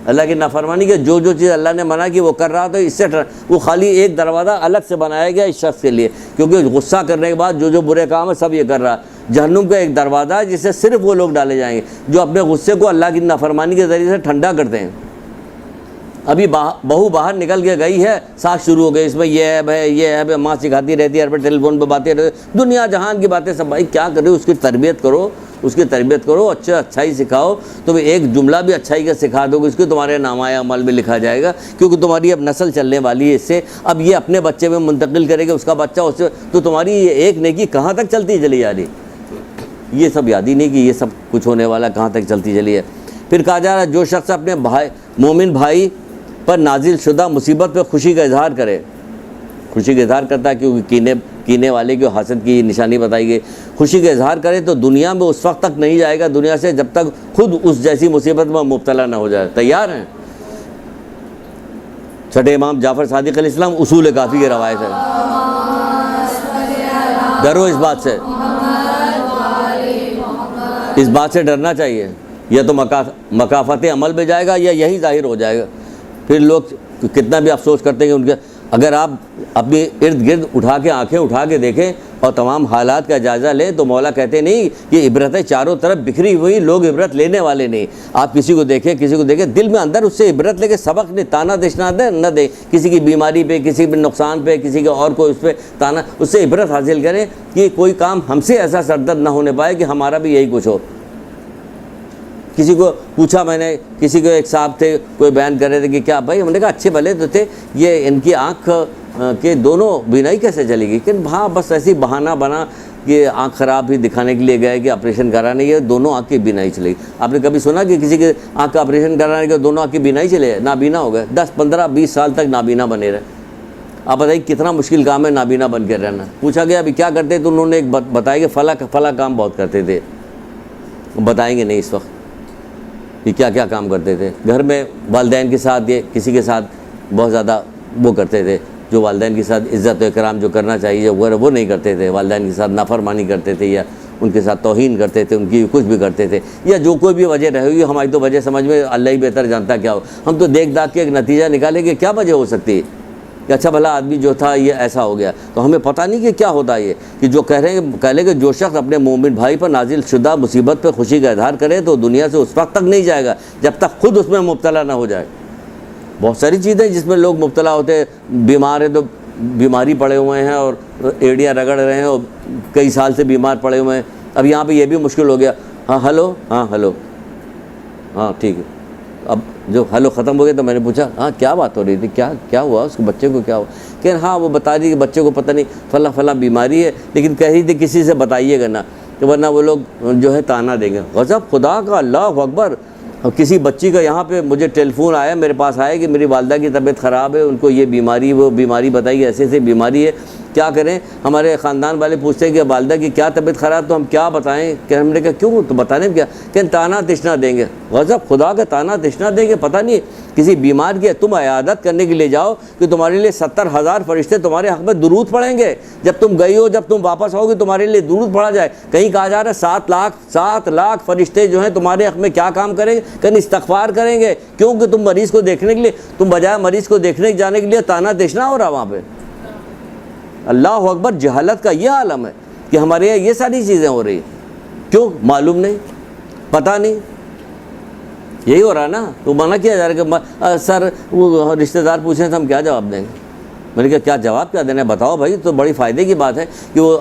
اللہ کی نافرمانی کے جو چیز اللہ نے منع کی وہ کر رہا، تو اس سے وہ خالی ایک دروازہ الگ سے بنایا گیا اس شخص کے لیے، کیونکہ غصہ کرنے کے بعد جو برے کام ہے سب یہ کر رہا ہے۔ جہنم کا ایک دروازہ ہے جس سے صرف وہ لوگ ڈالے جائیں گے جو اپنے غصے کو اللہ کی نافرمانی کے ذریعے سے ٹھنڈا کرتے ہیں۔ ابھی بہو باہر نکل کے گئی ہے، ساتھ شروع ہو گئی، اس میں یہ ہے یہ ہے، ماں سکھاتی رہتی ہے، ہر پر ٹیلی فون پہ باتیں رہتی، دنیا جہان کی باتیں سب۔ بھائی کیا کرے، اس کی تربیت کرو، اس کی تربیت کرو، اچھائی سکھاؤ، تم ایک جملہ بھی اچھائی کا سکھا دو گے اس کو تمہارے نامۂ عمل میں لکھا جائے گا، کیونکہ تمہاری اب نسل چلنے والی ہے اس سے، اب یہ اپنے بچے میں منتقل کرے گا، اس کا بچہ اس سے، تو تمہاری یہ ایک نیکی کہاں تک چلتی چلی جا رہی، یہ سب یاد ہی نہیں کہ یہ سب کچھ ہونے والا کہاں تک چلتی چلی ہے۔ پھر کہا جا رہا ہے جو شخص اپنے مومن بھائی پر نازل شدہ مصیبت پہ خوشی کا اظہار کرے، خوشی کا اظہار کرتا ہے کیونکہ کینے والے کی حسد کی نشانی بتائی گئی، خوشی کا اظہار کرے تو دنیا میں اس وقت تک نہیں جائے گا دنیا سے جب تک خود اس جیسی مصیبت میں مبتلا نہ ہو جائے۔ تیار ہیں؟ چھٹے امام جعفر صادق علیہ السلام، اصول کافی کی روایت ہے، ڈرو اس بات سے، اس بات سے ڈرنا چاہیے، یا تو مکافات عمل میں جائے گا یا یہی ظاہر ہو جائے گا۔ پھر لوگ کتنا بھی افسوس کرتے ہیں کہ ان کے، اگر آپ اپنی ارد گرد آنکھیں اٹھا کے دیکھیں اور تمام حالات کا جائزہ لیں تو مولا کہتے نہیں یہ عبرتیں چاروں طرف بکھری ہوئی، لوگ عبرت لینے والے نہیں۔ آپ کسی کو دیکھیں دل میں اندر اس سے عبرت لے کے سبق نہیں، تانا دشنا نہ دیں کسی کی بیماری پہ، کسی کے نقصان پہ، کسی کے اور کوئی اس پہ تانا، اس سے عبرت حاصل کریں کہ کوئی کام ہم سے ایسا سردرد نہ ہونے پائے کہ ہمارا بھی یہی کچھ ہو۔ کسی کو پوچھا میں نے، کسی کو ایک صاحب تھے کوئی بیان کر رہے تھے کہ کیا بھائی، ہم نے کہا اچھے بھلے تو تھے، یہ ان کی آنکھ کے دونوں بینائی کیسے چلے گی؟ کہ ہاں بس ایسی بہانہ بنا کہ آنکھ خراب ہی دکھانے کے لیے گئے کہ آپریشن کرانے کے دونوں آنکھ کی بینائی چلے گی۔ آپ نے کبھی سنا کہ کسی کے آنکھ کا آپریشن کرانے کے دونوں آنکھ کی بینائی چلے گئے؟ نابینا ہو گئے، 10 15 20 سال تک نابینا بنے رہے۔ آپ بتائیے کتنا مشکل کام ہے نابینا بن کے رہنا۔ پوچھا گیا ابھی کیا کرتے تو انہوں نے ایک بتایا کہ فلاں کام بہت کرتے تھے، بتائیں گے نہیں اس وقت کہ کیا کیا کام کرتے تھے۔ گھر میں والدین کے ساتھ یہ کسی کے ساتھ بہت زیادہ وہ کرتے تھے، جو والدین کے ساتھ عزت و اکرام جو کرنا چاہیے وہ نہیں کرتے تھے، والدین کے ساتھ نافرمانی کرتے تھے یا ان کے ساتھ توہین کرتے تھے، ان کی کچھ بھی کرتے تھے، یا جو کوئی بھی وجہ رہے ہوئی، ہماری تو وجہ سمجھ میں اللہ ہی بہتر جانتا کیا ہو، ہم تو دیکھ داکھ کے ایک نتیجہ نکالیں کہ کیا وجہ ہو سکتی ہے کہ اچھا بھلا آدمی جو تھا یہ ایسا ہو گیا، تو ہمیں پتہ نہیں کہ کیا ہوتا ہے یہ کہ جو کہہ لیں کہ جو شخص اپنے مومن بھائی پر نازل شدہ مصیبت پہ خوشی کا اظہار کرے تو دنیا سے اس وقت تک نہیں جائے گا جب تک خود اس میں مبتلا نہ ہو جائے۔ بہت ساری چیزیں جس میں لوگ مبتلا ہوتے ہیں، بیمار ہیں تو بیماری پڑے ہوئے ہیں اور ایڑیاں رگڑ رہے ہیں اور کئی سال سے بیمار پڑے ہوئے ہیں، اب یہاں پہ یہ بھی مشکل ہو گیا، ہاں ہلو، ہاں ہلو، ہاں ٹھیک ہے، اب جو ہلو ختم ہو گیا تو میں نے پوچھا ہاں کیا بات ہو رہی تھی، کیا ہوا اس کے بچے کو، کیا ہوا؟ کہ ہاں وہ بتا دی کہ بچے کو پتہ نہیں فلاں بیماری ہے، لیکن کہہ رہی تھی کسی سے بتائیے گا نا، کہ ورنہ وہ لوگ جو ہے تانا دیں گے۔ غضب خدا کا، اللہ اکبر۔ اور کسی بچی کا یہاں پہ مجھے ٹیلی فون آیا، میرے پاس آیا کہ میری والدہ کی طبیعت خراب ہے، ان کو یہ بیماری وہ بیماری بتائی، ایسے بیماری ہے، کیا کریں؟ ہمارے خاندان والے پوچھتے ہیں کہ والدہ کی کیا طبیعت خراب، تو ہم کیا بتائیں؟ کہ ہم نے کہا کیوں تو بتانے میں کیا، کہ تانا تشنا دیں گے. غضب خدا کا تانا تشنا دیں گے. پتہ نہیں کسی بیمار کی تم عیادت کرنے کے لیے جاؤ کہ تمہارے لیے 70,000 فرشتے تمہارے حق میں درود پڑھیں گے. جب تم گئی ہو، جب تم واپس آؤ گے تمہارے لیے درود پڑھا جائے. کہیں کہا جا رہا ہے 7 لاکھ فرشتے جو ہیں تمہارے حق میں کیا کام کریں گے؟ کہیں استغفار کریں گے. کیوں کہ تم مریض کو دیکھنے کے لیے، تم بجائے مریض کو دیکھنے جانے کے لیے تانا تشنا ہو رہا وہاں پہ. اللہ اکبر. جہالت کا یہ عالم ہے کہ ہمارے یہاں یہ ساری چیزیں ہو رہی ہیں. کیوں؟ معلوم نہیں، پتہ نہیں. یہی ہو رہا ہے نا. تو منع کیا جا رہا ہے کہ سر وہ رشتہ دار پوچھیں تو ہم کیا جواب دیں گے. میں نے کہا کیا جواب کیا دینا ہے بتاؤ بھائی. تو بڑی فائدے کی بات ہے کہ وہ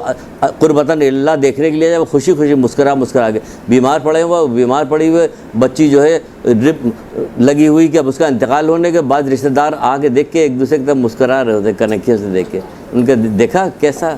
قربتاً اللہ دیکھنے کے لیے جب خوشی خوشی مسکرا کے بیمار پڑے ہوئے، بیمار پڑی ہوئے بچی جو ہے ڈرپ لگی ہوئی کہ اب اس کا انتقال ہونے کے بعد رشتہ دار آ کے دیکھ کے ایک دوسرے کی طرف مسکرا رہے ہوتے کنکھیوں سے دیکھ کے. ان کا دیکھا کیسا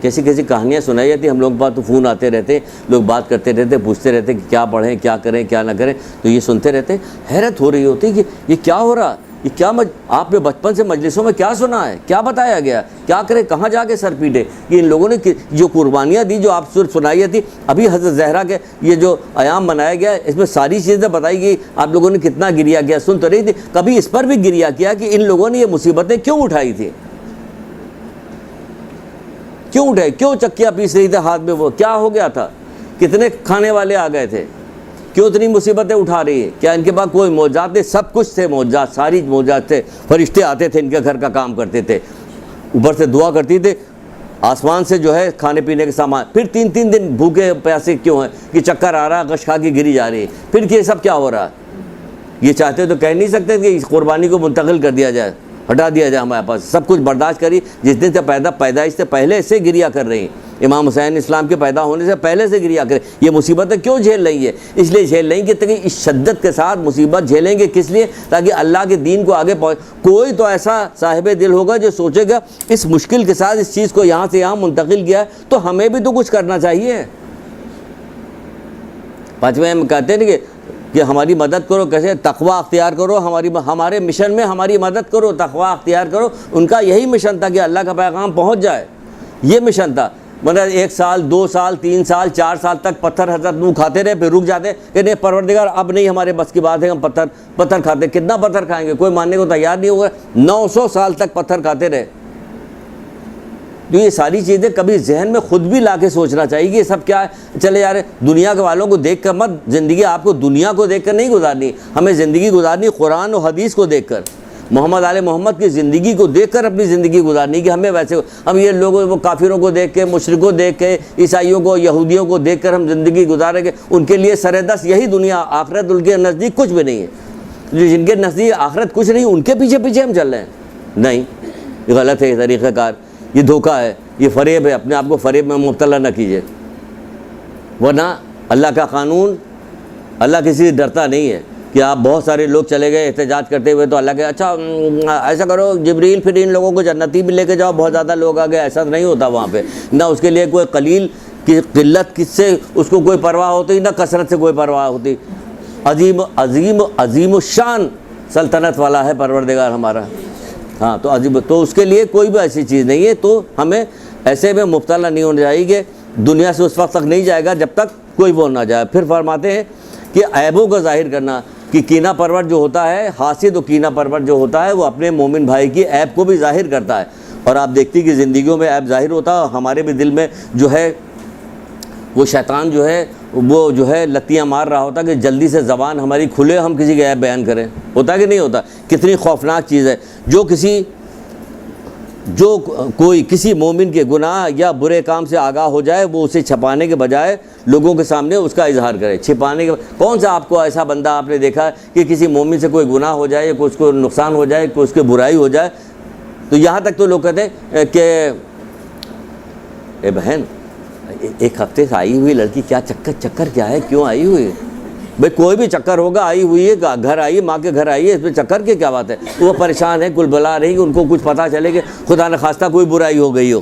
کیسی کیسی کہانیاں سنائی جاتی. ہم لوگ کے پاس تو فون آتے رہتے، لوگ بات کرتے رہتے، پوچھتے رہتے کہ کیا پڑھیں، کیا کریں، کیا نہ کریں. تو یہ سنتے رہتے. حیرت ہو رہی ہوتی کہ یہ کیا ہو رہا، یہ کیا آپ نے بچپن سے مجلسوں میں کیا سنا ہے، کیا بتایا گیا، کیا کرے، کہاں جا کے سر پیٹے. کہ ان لوگوں نے جو قربانیاں دی، جو آپ سنائی تھی ابھی حضرت زہرا کے یہ جو ایام منایا گیا اس میں ساری چیزیں بتائی گئی. آپ لوگوں نے کتنا گریا کیا. سن تو رہی تھی کبھی اس پر بھی گریا کیا کہ ان لوگوں نے یہ مصیبتیں کیوں اٹھائی تھی، کیوں اٹھائے، کیوں چکیاں پیس رہی تھے ہاتھ میں، وہ کیا ہو گیا تھا، کتنے کھانے والے آ گئے تھے، کیوں اتنی مصیبتیں اٹھا رہی ہے. کیا ان کے پاس کوئی معجزات نہیں؟ سب کچھ تھے معجزات، ساری معجزات تھے. فرشتے آتے تھے ان کے گھر کا کام کرتے تھے، اوپر سے دعا کرتی تھے، آسمان سے جو ہے کھانے پینے کے سامان. پھر 3 دن بھوکے پیاسے کیوں ہیں کہ چکر آ رہا، غش کھا کے گری جا رہی ہے. پھر یہ سب کیا ہو رہا ہے؟ یہ چاہتے تو کہہ نہیں سکتے کہ اس قربانی کو منتقل کر دیا جائے، ہٹا دیا جائے ہمارے پاس. سب کچھ برداشت کری. جس دن سے پیدائش سے پہلے سے گریا کر رہی ہیں. امام حسین اسلام کے پیدا ہونے سے پہلے سے گریا کرے. یہ مصیبتیں کیوں جھیل رہی ہے؟ اس لیے جھیل رہی کہ اس شدت کے ساتھ مصیبت جھیلیں گے. کس لیے؟ تاکہ اللہ کے دین کو آگے کوئی تو ایسا صاحب دل ہوگا جو سوچے گا اس مشکل کے ساتھ اس چیز کو یہاں سے یہاں منتقل کیا ہے تو ہمیں بھی تو کچھ کرنا چاہیے. پانچویں ہم کہتے ہیں کہ ہماری مدد کرو. کیسے؟ تقوی اختیار کرو. ہمارے مشن میں ہماری مدد کرو، تقوی اختیار کرو. ان کا یہی مشن تھا کہ اللہ کا پیغام پہنچ جائے. یہ مشن تھا. مطلب 1 سال 2 سال 3 سال 4 سال تک پتھر حضرت نوح کھاتے رہے، پھر رک جاتے کہ نہیں پروردگار اب نہیں ہمارے بس کی بات ہے، ہم پتھر کھاتے. کتنا پتھر کھائیں گے؟ کوئی ماننے کو تیار نہیں ہوگا. 900 سال تک پتھر کھاتے رہے. تو یہ ساری چیزیں کبھی ذہن میں خود بھی لا کے سوچنا چاہیے کہ یہ سب کیا ہے. چلے جا رہے دنیا کے والوں کو دیکھ کر مت. زندگی آپ کو دنیا کو دیکھ کر نہیں گزارنی، ہمیں زندگی گزارنی قرآن و حدیث کو دیکھ کر، محمد آل محمد کی زندگی کو دیکھ کر اپنی زندگی گزارنی. کہ ہمیں ویسے ہم یہ لوگوں وہ کافروں کو دیکھ کے، مشرکوں کو دیکھ کے، عیسائیوں کو، یہودیوں کو دیکھ کر ہم زندگی گزاریں گے. ان کے لیے سر دست یہی دنیا، آخرت ان کے نزدیک کچھ بھی نہیں ہے. جن کے نزدیک آخرت کچھ نہیں، ان کے پیچھے پیچھے ہم چل رہے ہیں. نہیں، یہ غلط ہے، یہ طریقہ کار، یہ دھوکہ ہے، یہ فریب ہے. اپنے آپ کو فریب میں مبتلا نہ کیجیے. ورنہ اللہ کا قانون، اللہ کسی سے ڈرتا نہیں ہے. کہ آپ بہت سارے لوگ چلے گئے احتجاج کرتے ہوئے تو اللہ کہ اچھا ایسا کرو جبریل پھر ان لوگوں کو جنتی بھی لے کے جاؤ، بہت زیادہ لوگ آ گئے. ایسا نہیں ہوتا وہاں پہ. نہ اس کے لیے کوئی قلیل کی قلت کس سے اس کو کوئی پرواہ ہوتی، نہ کثرت سے کوئی پرواہ ہوتی. عظیم الشان سلطنت والا ہے پروردگار ہمارا. ہاں تو عظیم، تو اس کے لیے کوئی بھی ایسی چیز نہیں ہے. تو ہمیں ایسے میں مبتلا نہیں ہونا چاہیے کہ دنیا سے اس وقت تک نہیں جائے گا جب تک کوئی وہ نہ جائے. پھر فرماتے ہیں کہ عیبوں کا ظاہر کرنا، کہ کینہ پرور جو ہوتا ہے، حاسد و کینہ پرور جو ہوتا ہے وہ اپنے مومن بھائی کی عیب کو بھی ظاہر کرتا ہے. اور آپ دیکھتی کہ زندگیوں میں عیب ظاہر ہوتا ہے. اور ہمارے بھی دل میں جو ہے وہ شیطان جو ہے وہ جو ہے لتیاں مار رہا ہوتا کہ جلدی سے زبان ہماری کھلے، ہم کسی کے عیب بیان کریں. ہوتا کہ نہیں ہوتا؟ کتنی خوفناک چیز ہے. جو کوئی کسی مومن کے گناہ یا برے کام سے آگاہ ہو جائے، وہ اسے چھپانے کے بجائے لوگوں کے سامنے اس کا اظہار کرے. چھپانے کے کون سا آپ کو ایسا بندہ آپ نے دیکھا کہ کسی مومن سے کوئی گناہ ہو جائے، کوئی اس کو نقصان ہو جائے، کوئی اس کے برائی ہو جائے، تو یہاں تک تو لوگ کہتے ہیں کہ اے بہن 1 ہفتے سے آئی ہوئی لڑکی کیا چکر کیا ہے، کیوں آئی ہوئی ہے؟ بھائی کوئی بھی چکر ہوگا، آئی ہوئی ہے، گھر آئی ہے، ماں کے گھر آئی ہے، اس میں چکر کی کیا بات ہے؟ وہ پریشان ہے، کل بلا رہی کہ ان کو کچھ پتہ چلے کہ خدا نخواستہ کوئی برائی ہو گئی ہو،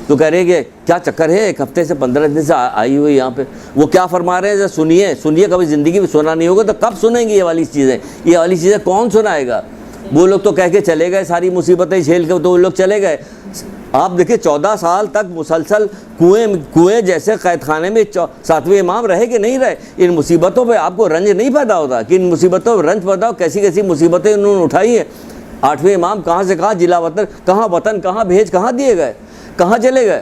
تو کہہ رہے کہ کیا چکر ہے، 1 ہفتے سے 15 دن سے آئی ہوئی یہاں پہ. وہ کیا فرما رہے ہیں سنیے. کبھی زندگی میں سنا نہیں ہوگا تو کب سنیں گے یہ والی چیزیں؟ یہ والی چیزیں کون سنائے گا؟ وہ لوگ تو کہہ کے چلے گئے ساری مصیبتیں جھیل کے، تو وہ لوگ چلے گئے. آپ دیکھیں 14 سال تک مسلسل کنویں جیسے قید خانے میں 7ویں امام رہے کہ نہیں رہے. ان مصیبتوں پہ آپ کو رنج نہیں پیدا ہوتا کہ ان مصیبتوں پہ رنج پیدا ہو؟ کیسی کیسی مصیبتیں انہوں نے اٹھائی ہیں. 8ویں امام کہاں سے کہاں جلا وطن، کہاں وطن، کہاں بھیج، کہاں دیے گئے، کہاں چلے گئے.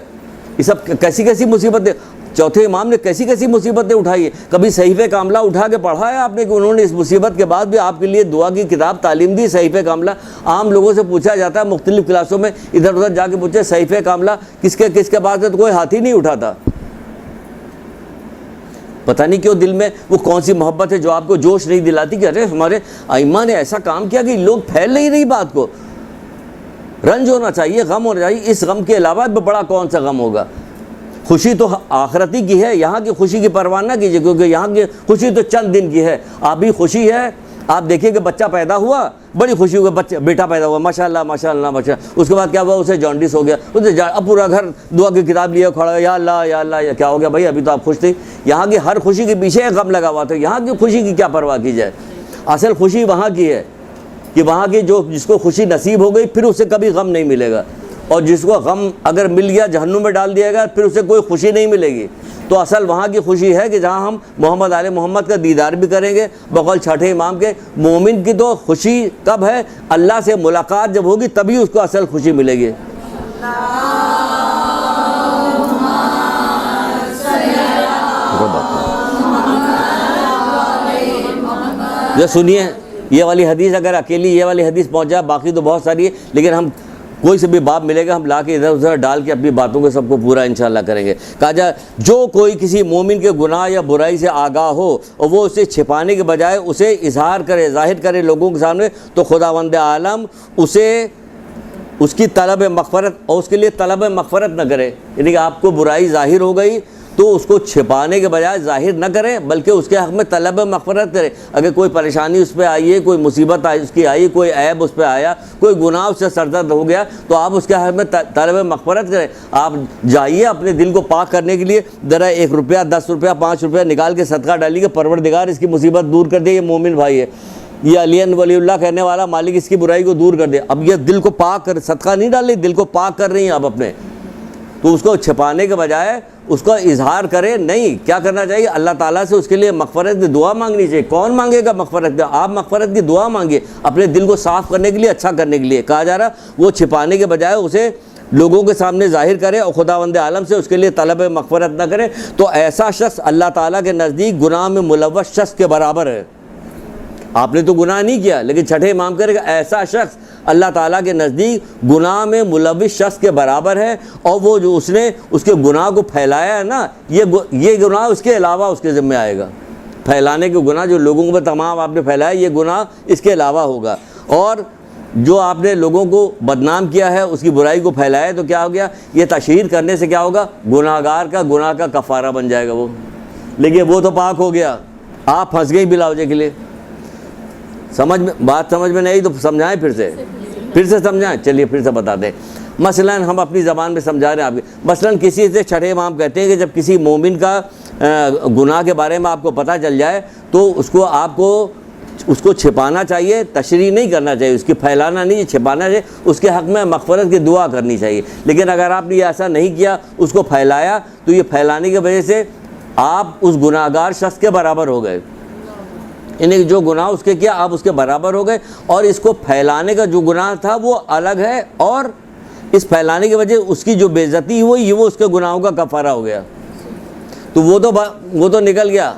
یہ سب کیسی کیسی مصیبتیں. 4تھے امام نے کیسی کیسی مصیبتیں اٹھائی ہیں. کبھی صحیفہ کاملہ اٹھا کے پڑھا ہے آپ نے کہ انہوں نے اس مصیبت کے بعد بھی آپ کے لیے دعا کی کتاب تعلیم دی؟ صحیفہ کاملہ عام لوگوں سے پوچھا جاتا ہے مختلف کلاسوں میں، ادھر ادھر جا کے پوچھے صحیفہ کاملہ کس کے بعد ہے، تو کوئی ہاتھ ہی نہیں اٹھاتا. پتہ نہیں کیوں دل میں وہ کون سی محبت ہے جو آپ کو جوش نہیں دلاتی کہ ارے ہمارے ائمہ نے ایسا کام کیا کہ لوگ پھیل نہیں رہی بات کو. رنج ہونا چاہیے، غم ہونا چاہیے. اس غم کے علاوہ بڑا کون سا غم ہوگا. خوشی تو آخرتی کی ہے، یہاں کی خوشی کی پرواہ نہ کیجیے، کیونکہ یہاں کی خوشی تو چند دن کی ہے. ابھی خوشی ہے، آپ دیکھیں کہ بچہ پیدا ہوا، بڑی خوشی ہوئی، بچہ بیٹا پیدا ہوا، ماشاء اللہ ماشاء اللہ ماشاء اللہ. اس کے بعد کیا ہوا، اسے جانڈس ہو گیا، اسے اب پورا گھر دعا کی کتاب لیے کھڑا ہے، یا اللہ یا اللہ. یا کیا ہو گیا بھائی، ابھی تو آپ خوش تھی. یہاں کی ہر خوشی کے پیچھے ایک غم لگا ہوا تھا. یہاں کی خوشی کی کیا پرواہ کی جائے. اصل خوشی وہاں کی ہے کہ وہاں کی جس کو خوشی نصیب ہو گئی پھر اسے کبھی غم نہیں ملے گا، اور جس کو غم اگر مل گیا جہنم میں ڈال دیا گا پھر اسے کوئی خوشی نہیں ملے گی. تو اصل وہاں کی خوشی ہے کہ جہاں ہم محمد آل محمد کا دیدار بھی کریں گے. بقول 6ٹھے امام کے، مومن کی تو خوشی کب ہے، اللہ سے ملاقات جب ہوگی تبھی اس کو اصل خوشی ملے گی. یہ سنیے، یہ والی حدیث اگر اکیلی یہ والی حدیث پہنچ جائے، باقی تو بہت ساری ہے، لیکن ہم کوئی سے بھی باب ملے گا ہم لا کے ادھر ادھر ڈال کے اپنی باتوں کو سب کو پورا انشاءاللہ کریں گے. کہا جائے جو کوئی کسی مومن کے گناہ یا برائی سے آگاہ ہو اور وہ اسے چھپانے کے بجائے اسے اظہار کرے، ظاہر کرے لوگوں کے سامنے، تو خداوند عالم اسے اس کی طلب مغفرت اور اس کے لیے طلب مغفرت نہ کرے. یعنی کہ آپ کو برائی ظاہر ہو گئی تو اس کو چھپانے کے بجائے ظاہر نہ کریں، بلکہ اس کے حق میں طلب مغفرت کرے. اگر کوئی پریشانی اس پہ آئی ہے، کوئی مصیبت اس کی آئی، کوئی عیب اس پہ آیا، کوئی گناہ اس سے سرزد ہو گیا، تو آپ اس کے حق میں طلب مغفرت کریں. آپ جائیے اپنے دل کو پاک کرنے کے لیے، ذرا 1 روپیہ 10 روپیہ 5 روپیہ نکال کے صدقہ ڈالیے کہ پروردگار اس کی مصیبت دور کر دے. یہ مومن بھائی ہے، یہ علی ولی اللہ کہنے والا مالک اس کی برائی کو دور کر دے. اب یہ دل کو پاک کر، صدقہ نہیں ڈال رہی، دل کو پاک کر رہی ہیں آپ اپنے. تو اس کو چھپانے کے بجائے اس کو اظہار کرے نہیں. کیا کرنا چاہیے، اللہ تعالیٰ سے اس کے لیے مغفرت کی دعا مانگنی چاہیے. کون مانگے گا مغفرت؟ آپ مغفرت کی دعا مانگیے اپنے دل کو صاف کرنے کے لیے، اچھا کرنے کے لیے. کہا جا رہا وہ چھپانے کے بجائے اسے لوگوں کے سامنے ظاہر کرے اور خداوند عالم سے اس کے لیے طلب مغفرت نہ کرے. تو ایسا شخص اللہ تعالیٰ کے نزدیک گناہ میں ملوث شخص کے برابر ہے. آپ نے تو گناہ نہیں کیا، لیکن 6ٹھے امام کرے گا ایسا شخص اللہ تعالیٰ کے نزدیک گناہ میں ملوث شخص کے برابر ہے. اور وہ جو اس نے اس کے گناہ کو پھیلایا ہے نا، یہ گناہ اس کے علاوہ اس کے ذمہ آئے گا. پھیلانے کے گناہ جو لوگوں کو تمام آپ نے پھیلایا، یہ گناہ اس کے علاوہ ہوگا. اور جو آپ نے لوگوں کو بدنام کیا ہے، اس کی برائی کو پھیلایا، تو کیا ہو گیا، یہ تشہیر کرنے سے کیا ہوگا، گناہ گار کا گناہ کا کفارہ بن جائے گا وہ. لیکن وہ تو پاک ہو گیا، آپ پھنس گئی بلاوجے کے لیے. بات سمجھ میں نہیں تو سمجھائیں، پھر سے سمجھائیں. چلیے پھر سے بتا دیں. مثلاً ہم اپنی زبان میں سمجھا رہے ہیں آپ کے. مثلاً کسی سے 6ٹھے امام کہتے ہیں کہ جب کسی مومن کا گناہ کے بارے میں آپ کو پتہ چل جائے تو آپ کو اس کو چھپانا چاہیے، تشریح نہیں کرنا چاہیے، اس کی پھیلانا نہیں، چھپانا چاہیے. اس کے حق میں مغفرت کی دعا کرنی چاہیے. لیکن اگر آپ نے ایسا نہیں کیا، اس کو پھیلایا، تو یہ پھیلانے کی وجہ سے آپ اس گناہ گار شخص کے برابر ہو گئے. یعنی جو گناہ اس کے کیا، آپ اس کے برابر ہو گئے. اور اس کو پھیلانے کا جو گناہ تھا وہ الگ ہے، اور اس پھیلانے کی وجہ اس کی جو بے عزتی ہوئی یہ وہ اس کے گناہوں کا کفارہ ہو گیا. تو وہ تو نکل گیا.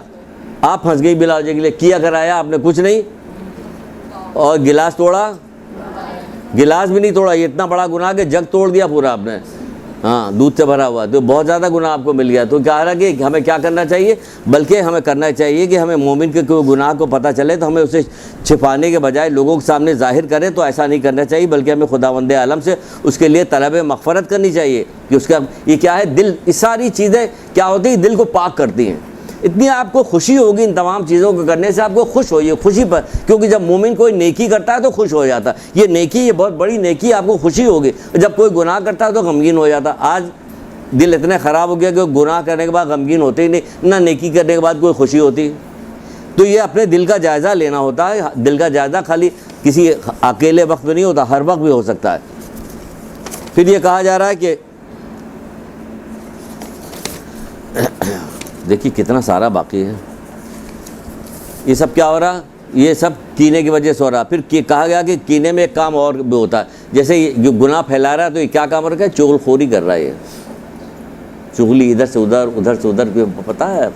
آپ پھنس گئی بلا وجہ کے لیے. کیا کرایا آپ نے کچھ نہیں، اور گلاس توڑا، گلاس بھی نہیں توڑا. یہ اتنا بڑا گناہ کہ جگ توڑ دیا پورا آپ نے، ہاں دودھ سے بھرا ہوا. تو بہت زیادہ گناہ آپ کو مل گیا. تو کہا رہا کہ ہمیں کیا کرنا چاہیے، بلکہ ہمیں کرنا چاہیے کہ ہمیں مومن کے کوئی گناہ کو پتہ چلے تو ہمیں اسے چھپانے کے بجائے لوگوں کے سامنے ظاہر کریں. تو ایسا نہیں کرنا چاہیے، بلکہ ہمیں خداوند عالم سے اس کے لیے طلب مغفرت کرنی چاہیے. کہ اس کا یہ کیا ہے، دل، یہ ساری چیزیں کیا ہوتی ہیں، دل کو پاک کرتی ہیں. اتنی آپ کو خوشی ہوگی ان تمام چیزوں کو کرنے سے، آپ کو خوش ہوئیے خوشی پر. کیونکہ جب مومن کوئی نیکی کرتا ہے تو خوش ہو جاتا ہے. یہ نیکی، یہ بہت بڑی نیکی، آپ کو خوشی ہوگی. جب کوئی گناہ کرتا ہے تو غمگین ہو جاتا. آج دل اتنا خراب ہو گیا کہ گناہ کرنے کے بعد غمگین ہوتے ہی نہیں، نہ نیکی کرنے کے بعد کوئی خوشی ہوتی. تو یہ اپنے دل کا جائزہ لینا ہوتا ہے. دل کا جائزہ خالی کسی اکیلے وقت میں نہیں ہوتا، ہر وقت بھی ہو سکتا ہے۔ پھر یہ کہا جا رہا ہے کہ دیکھیے کتنا سارا باقی ہے، یہ سب کیا ہو رہا، یہ سب کینے کی وجہ سے ہو رہا۔ پھر کہا گیا کہ کینے میں ایک کام اور بھی ہوتا ہے، جیسے یہ جو گناہ پھیلا رہا ہے تو یہ کیا کام رکھا ہے، چغل خوری کر رہا ہے، یہ چغلی ادھر سے ادھر ادھر سے ادھر۔ پتہ ہے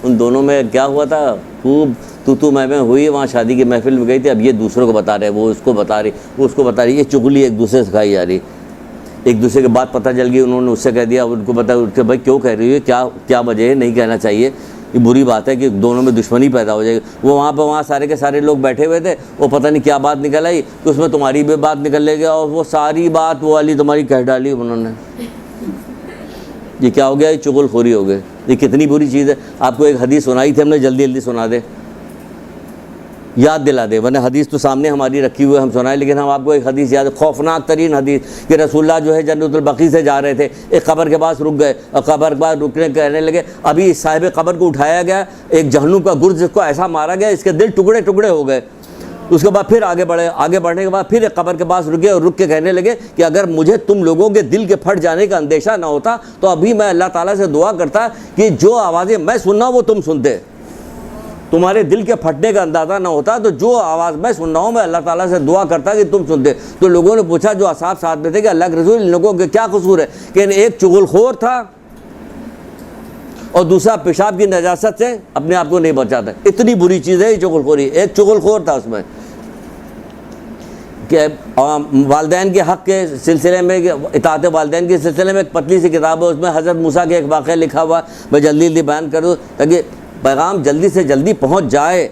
ان دونوں میں کیا ہوا تھا، خوب تو میں ہوئی، وہاں شادی کی محفل میں گئی تھی، اب یہ دوسروں کو بتا رہے، وہ اس کو بتا رہی، وہ اس کو بتا رہی، یہ چغلی ایک دوسرے سے سکھائی جا رہی۔ ایک دوسرے کے بات پتہ چل گئی، انہوں نے اس سے کہہ دیا، ان کو بتا کہ بھائی کیوں کہہ رہی ہے، کیا وجہ ہے، نہیں کہنا چاہیے، یہ بری بات ہے کہ دونوں میں دشمنی پیدا ہو جائے گی۔ وہ وہاں سارے کے سارے لوگ بیٹھے ہوئے تھے، وہ پتہ نہیں کیا بات نکل آئی کہ اس میں تمہاری بھی بات نکل لے گیا، اور وہ ساری بات وہ والی تمہاری کہہ ڈالی انہوں نے۔ یہ کیا ہو گیا، یہ چغل خوری ہو گئے۔ یہ کتنی بری چیز ہے۔ آپ کو ایک حدیث سنائی تھی ہم نے، جلدی سنا دے، یاد دلا دے، ورنہ حدیث تو سامنے ہماری رکھی ہوئی ہے، ہم سنائیں، لیکن ہم آپ کو ایک حدیث یاد ہے، خوفناک ترین حدیث، کہ رسول اللہ جو ہے جنت البقیع سے جا رہے تھے، ایک قبر کے پاس رک گئے، اور قبر کے پاس رکنے کہنے لگے، ابھی صاحب قبر کو اٹھایا گیا، ایک جہنم کا گرز جس کو ایسا مارا گیا اس کے دل ٹکڑے ٹکڑے ہو گئے۔ اس کے بعد پھر آگے بڑھنے کے بعد پھر ایک قبر کے پاس رکے، اور رک کے کہنے لگے کہ اگر مجھے تم لوگوں کے دل کے پھٹ جانے کا اندیشہ نہ ہوتا تو ابھی میں اللہ تعالیٰ سے دعا کرتا کہ جو آوازیں میں سن رہا ہوں وہ تم سنتے، تمہارے دل کے پھٹنے کا اندازہ نہ ہوتا تو جو آواز میں سن رہا ہوں میں اللہ تعالیٰ سے دعا کرتا کہ تم سنتے۔ تو لوگوں نے پوچھا جو اصحاب ساتھ میں تھے کہ اللہ کے رسول ان لوگوں کے کیا قصور ہے، کہ ایک چغل خور تھا اور دوسرا پیشاب کی نجاست سے اپنے آپ کو نہیں بچاتا۔ اتنی بری چیز ہے یہ چغل خوری، ایک چغل خور تھا اس میں، کہ والدین کے حق کے سلسلے میں، اطاعت والدین کے سلسلے میں ایک پتلی سی کتاب ہے، اس میں حضرت موسیٰ کے ایک واقعہ لکھا ہوا، میں جلدی بیان کروں تاکہ پیغام جلدی سے جلدی پہنچ جائے،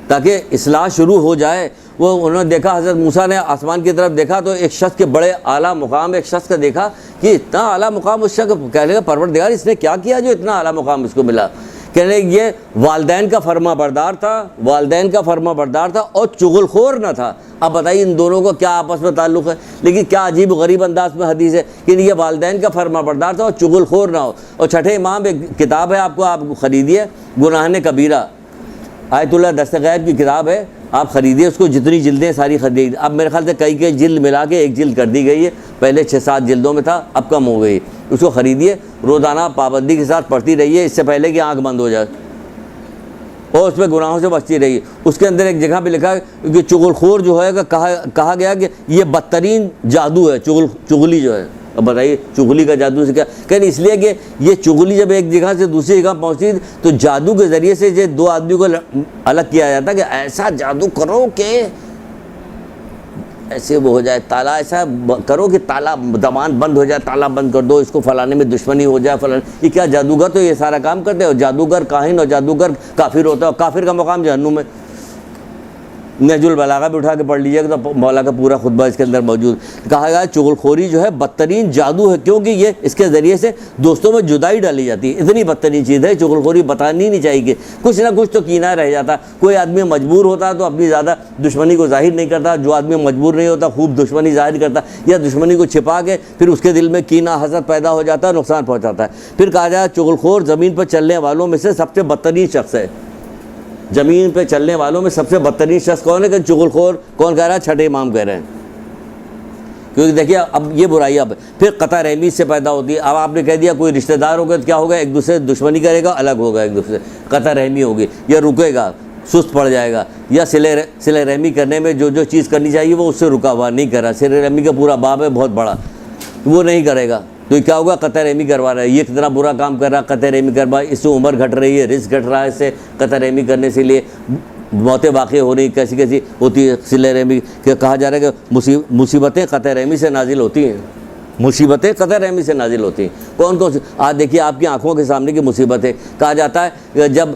تاکہ اصلاح شروع ہو جائے۔ وہ انہوں نے دیکھا، حضرت موسیٰ نے آسمان کی طرف دیکھا تو ایک شخص کے بڑے اعلیٰ مقام ایک شخص کا دیکھا کہ اتنا اعلیٰ مقام اس شخص، کہنے لگا پروردگار اس نے کیا کیا جو اتنا اعلیٰ مقام اس کو ملا؟ کہنے لگے یہ والدین کا فرما بردار تھا اور چغل خور نہ تھا۔ اب بتائیے ان دونوں کو کیا آپس میں تعلق ہے؟ لیکن کیا عجیب و غریب انداز میں حدیث ہے کہ یہ والدین کا فرما بردار تھا اور چغل خور نہ ہو۔ اور چھٹے امام ایک کتاب ہے، آپ خریدیے، گناہ کبیرہ، آیت اللہ دست غیب کی کتاب ہے، آپ خریدیے اس کو، جتنی جلدیں ساری خرید، اب میرے خیال سے کئی جلد ملا کے ایک جلد کر دی گئی ہے، پہلے 6-7 جلدوں میں تھا، اب کم ہو گئی۔ اس کو خریدیے، روزانہ پابندی کے ساتھ پڑھتی رہیے، اس سے پہلے کہ آنکھ بند ہو جائے، اور اس میں گناہوں سے بچتی رہیے۔ اس کے اندر ایک جگہ پہ لکھا ہے کہ چغل خور جو ہے کہا گیا کہ یہ بدترین جادو ہے، چغلی جو ہے۔ اب بتائیے چغلی کا جادو سے کیا کہنے، اس لیے کہ یہ چغلی جب ایک جگہ سے دوسری جگہ پہنچتی تو جادو کے ذریعے سے یہ دو آدمی کو الگ کیا جاتا کہ ایسا جادو کرو کہ ایسے وہ ہو جائے، تالا ایسا کرو کہ تالا زبان بند ہو جائے، تالا بند کر دو، اس کو فلانے میں دشمنی ہو جائے، فلانے۔ یہ کیا جادوگر تو یہ سارا کام کرتے ہیں، اور جادوگر کاہن اور جادوگر کافر ہوتا ہے، اور کافر کا مقام جہنم میں۔ نہج البلاغہ بھی اٹھا کے پڑھ لیجیے گا تو مولا کا پورا خطبہ اس کے اندر موجود۔ کہا گیا چغل خوری جو ہے بدترین جادو ہے، کیونکہ یہ اس کے ذریعے سے دوستوں میں جدائی ڈالی جاتی ہے۔ اتنی بدترین چیز ہے چغل خوری، بتانی نہیں چاہیے، کہ کچھ نہ کچھ تو کینہ رہ جاتا۔ کوئی آدمی مجبور ہوتا تو اپنی زیادہ دشمنی کو ظاہر نہیں کرتا، جو آدمی مجبور نہیں ہوتا خوب دشمنی ظاہر کرتا، یا دشمنی کو چھپا کے پھر اس کے دل میں کینہ حسد پیدا ہو جاتا ہے، نقصان پہنچاتا ہے۔ پھر کہا جائے چغل خور زمین پر چلنے والوں میں سے سب سے بدترین شخص ہے۔ زمین پہ چلنے والوں میں سب سے بدترین شخص کون ہے؟ کہ چغل خور کون کہہ رہا ہے؟ چھٹے امام کہہ رہے ہیں، کیونکہ دیکھیے اب یہ برائی اب پھر قطع رحمی سے پیدا ہوتی ہے۔ اب آپ نے کہہ دیا کوئی رشتہ دار ہوگا تو کیا ہوگا، ایک دوسرے دشمنی کرے گا، الگ ہوگا ایک دوسرے، قطع رحمی ہوگی، یا رکے گا، سست پڑ جائے گا، یا صلہ رحمی کرنے میں جو چیز کرنی چاہیے وہ اس سے رکا ہوا نہیں کر رہا۔ صلہ رحمی کا پورا باب ہے بہت بڑا، وہ نہیں کرے گا تو کیا ہوگا، قطع رحمی کروا رہا ہے، یہ کتنا برا کام کر رہا ہے، قطع رحمی کروا، اس سے عمر گھٹ رہی ہے، رزق گھٹ رہا ہے، اس سے قطع رحمی کرنے سے لیے موتیں واقع ہو رہی، کیسی ہوتی ہے صلہ رحمی، کہ کہا جا رہا ہے کہ مصیبتیں قطع رحمی سے نازل ہوتی ہیں، مصیبتیں قطع رحمی سے نازل ہوتی ہیں۔ کون سی؟ آج دیکھیے آپ کی آنکھوں کے سامنے کی مصیبتیں۔ کہا جاتا ہے کہ جب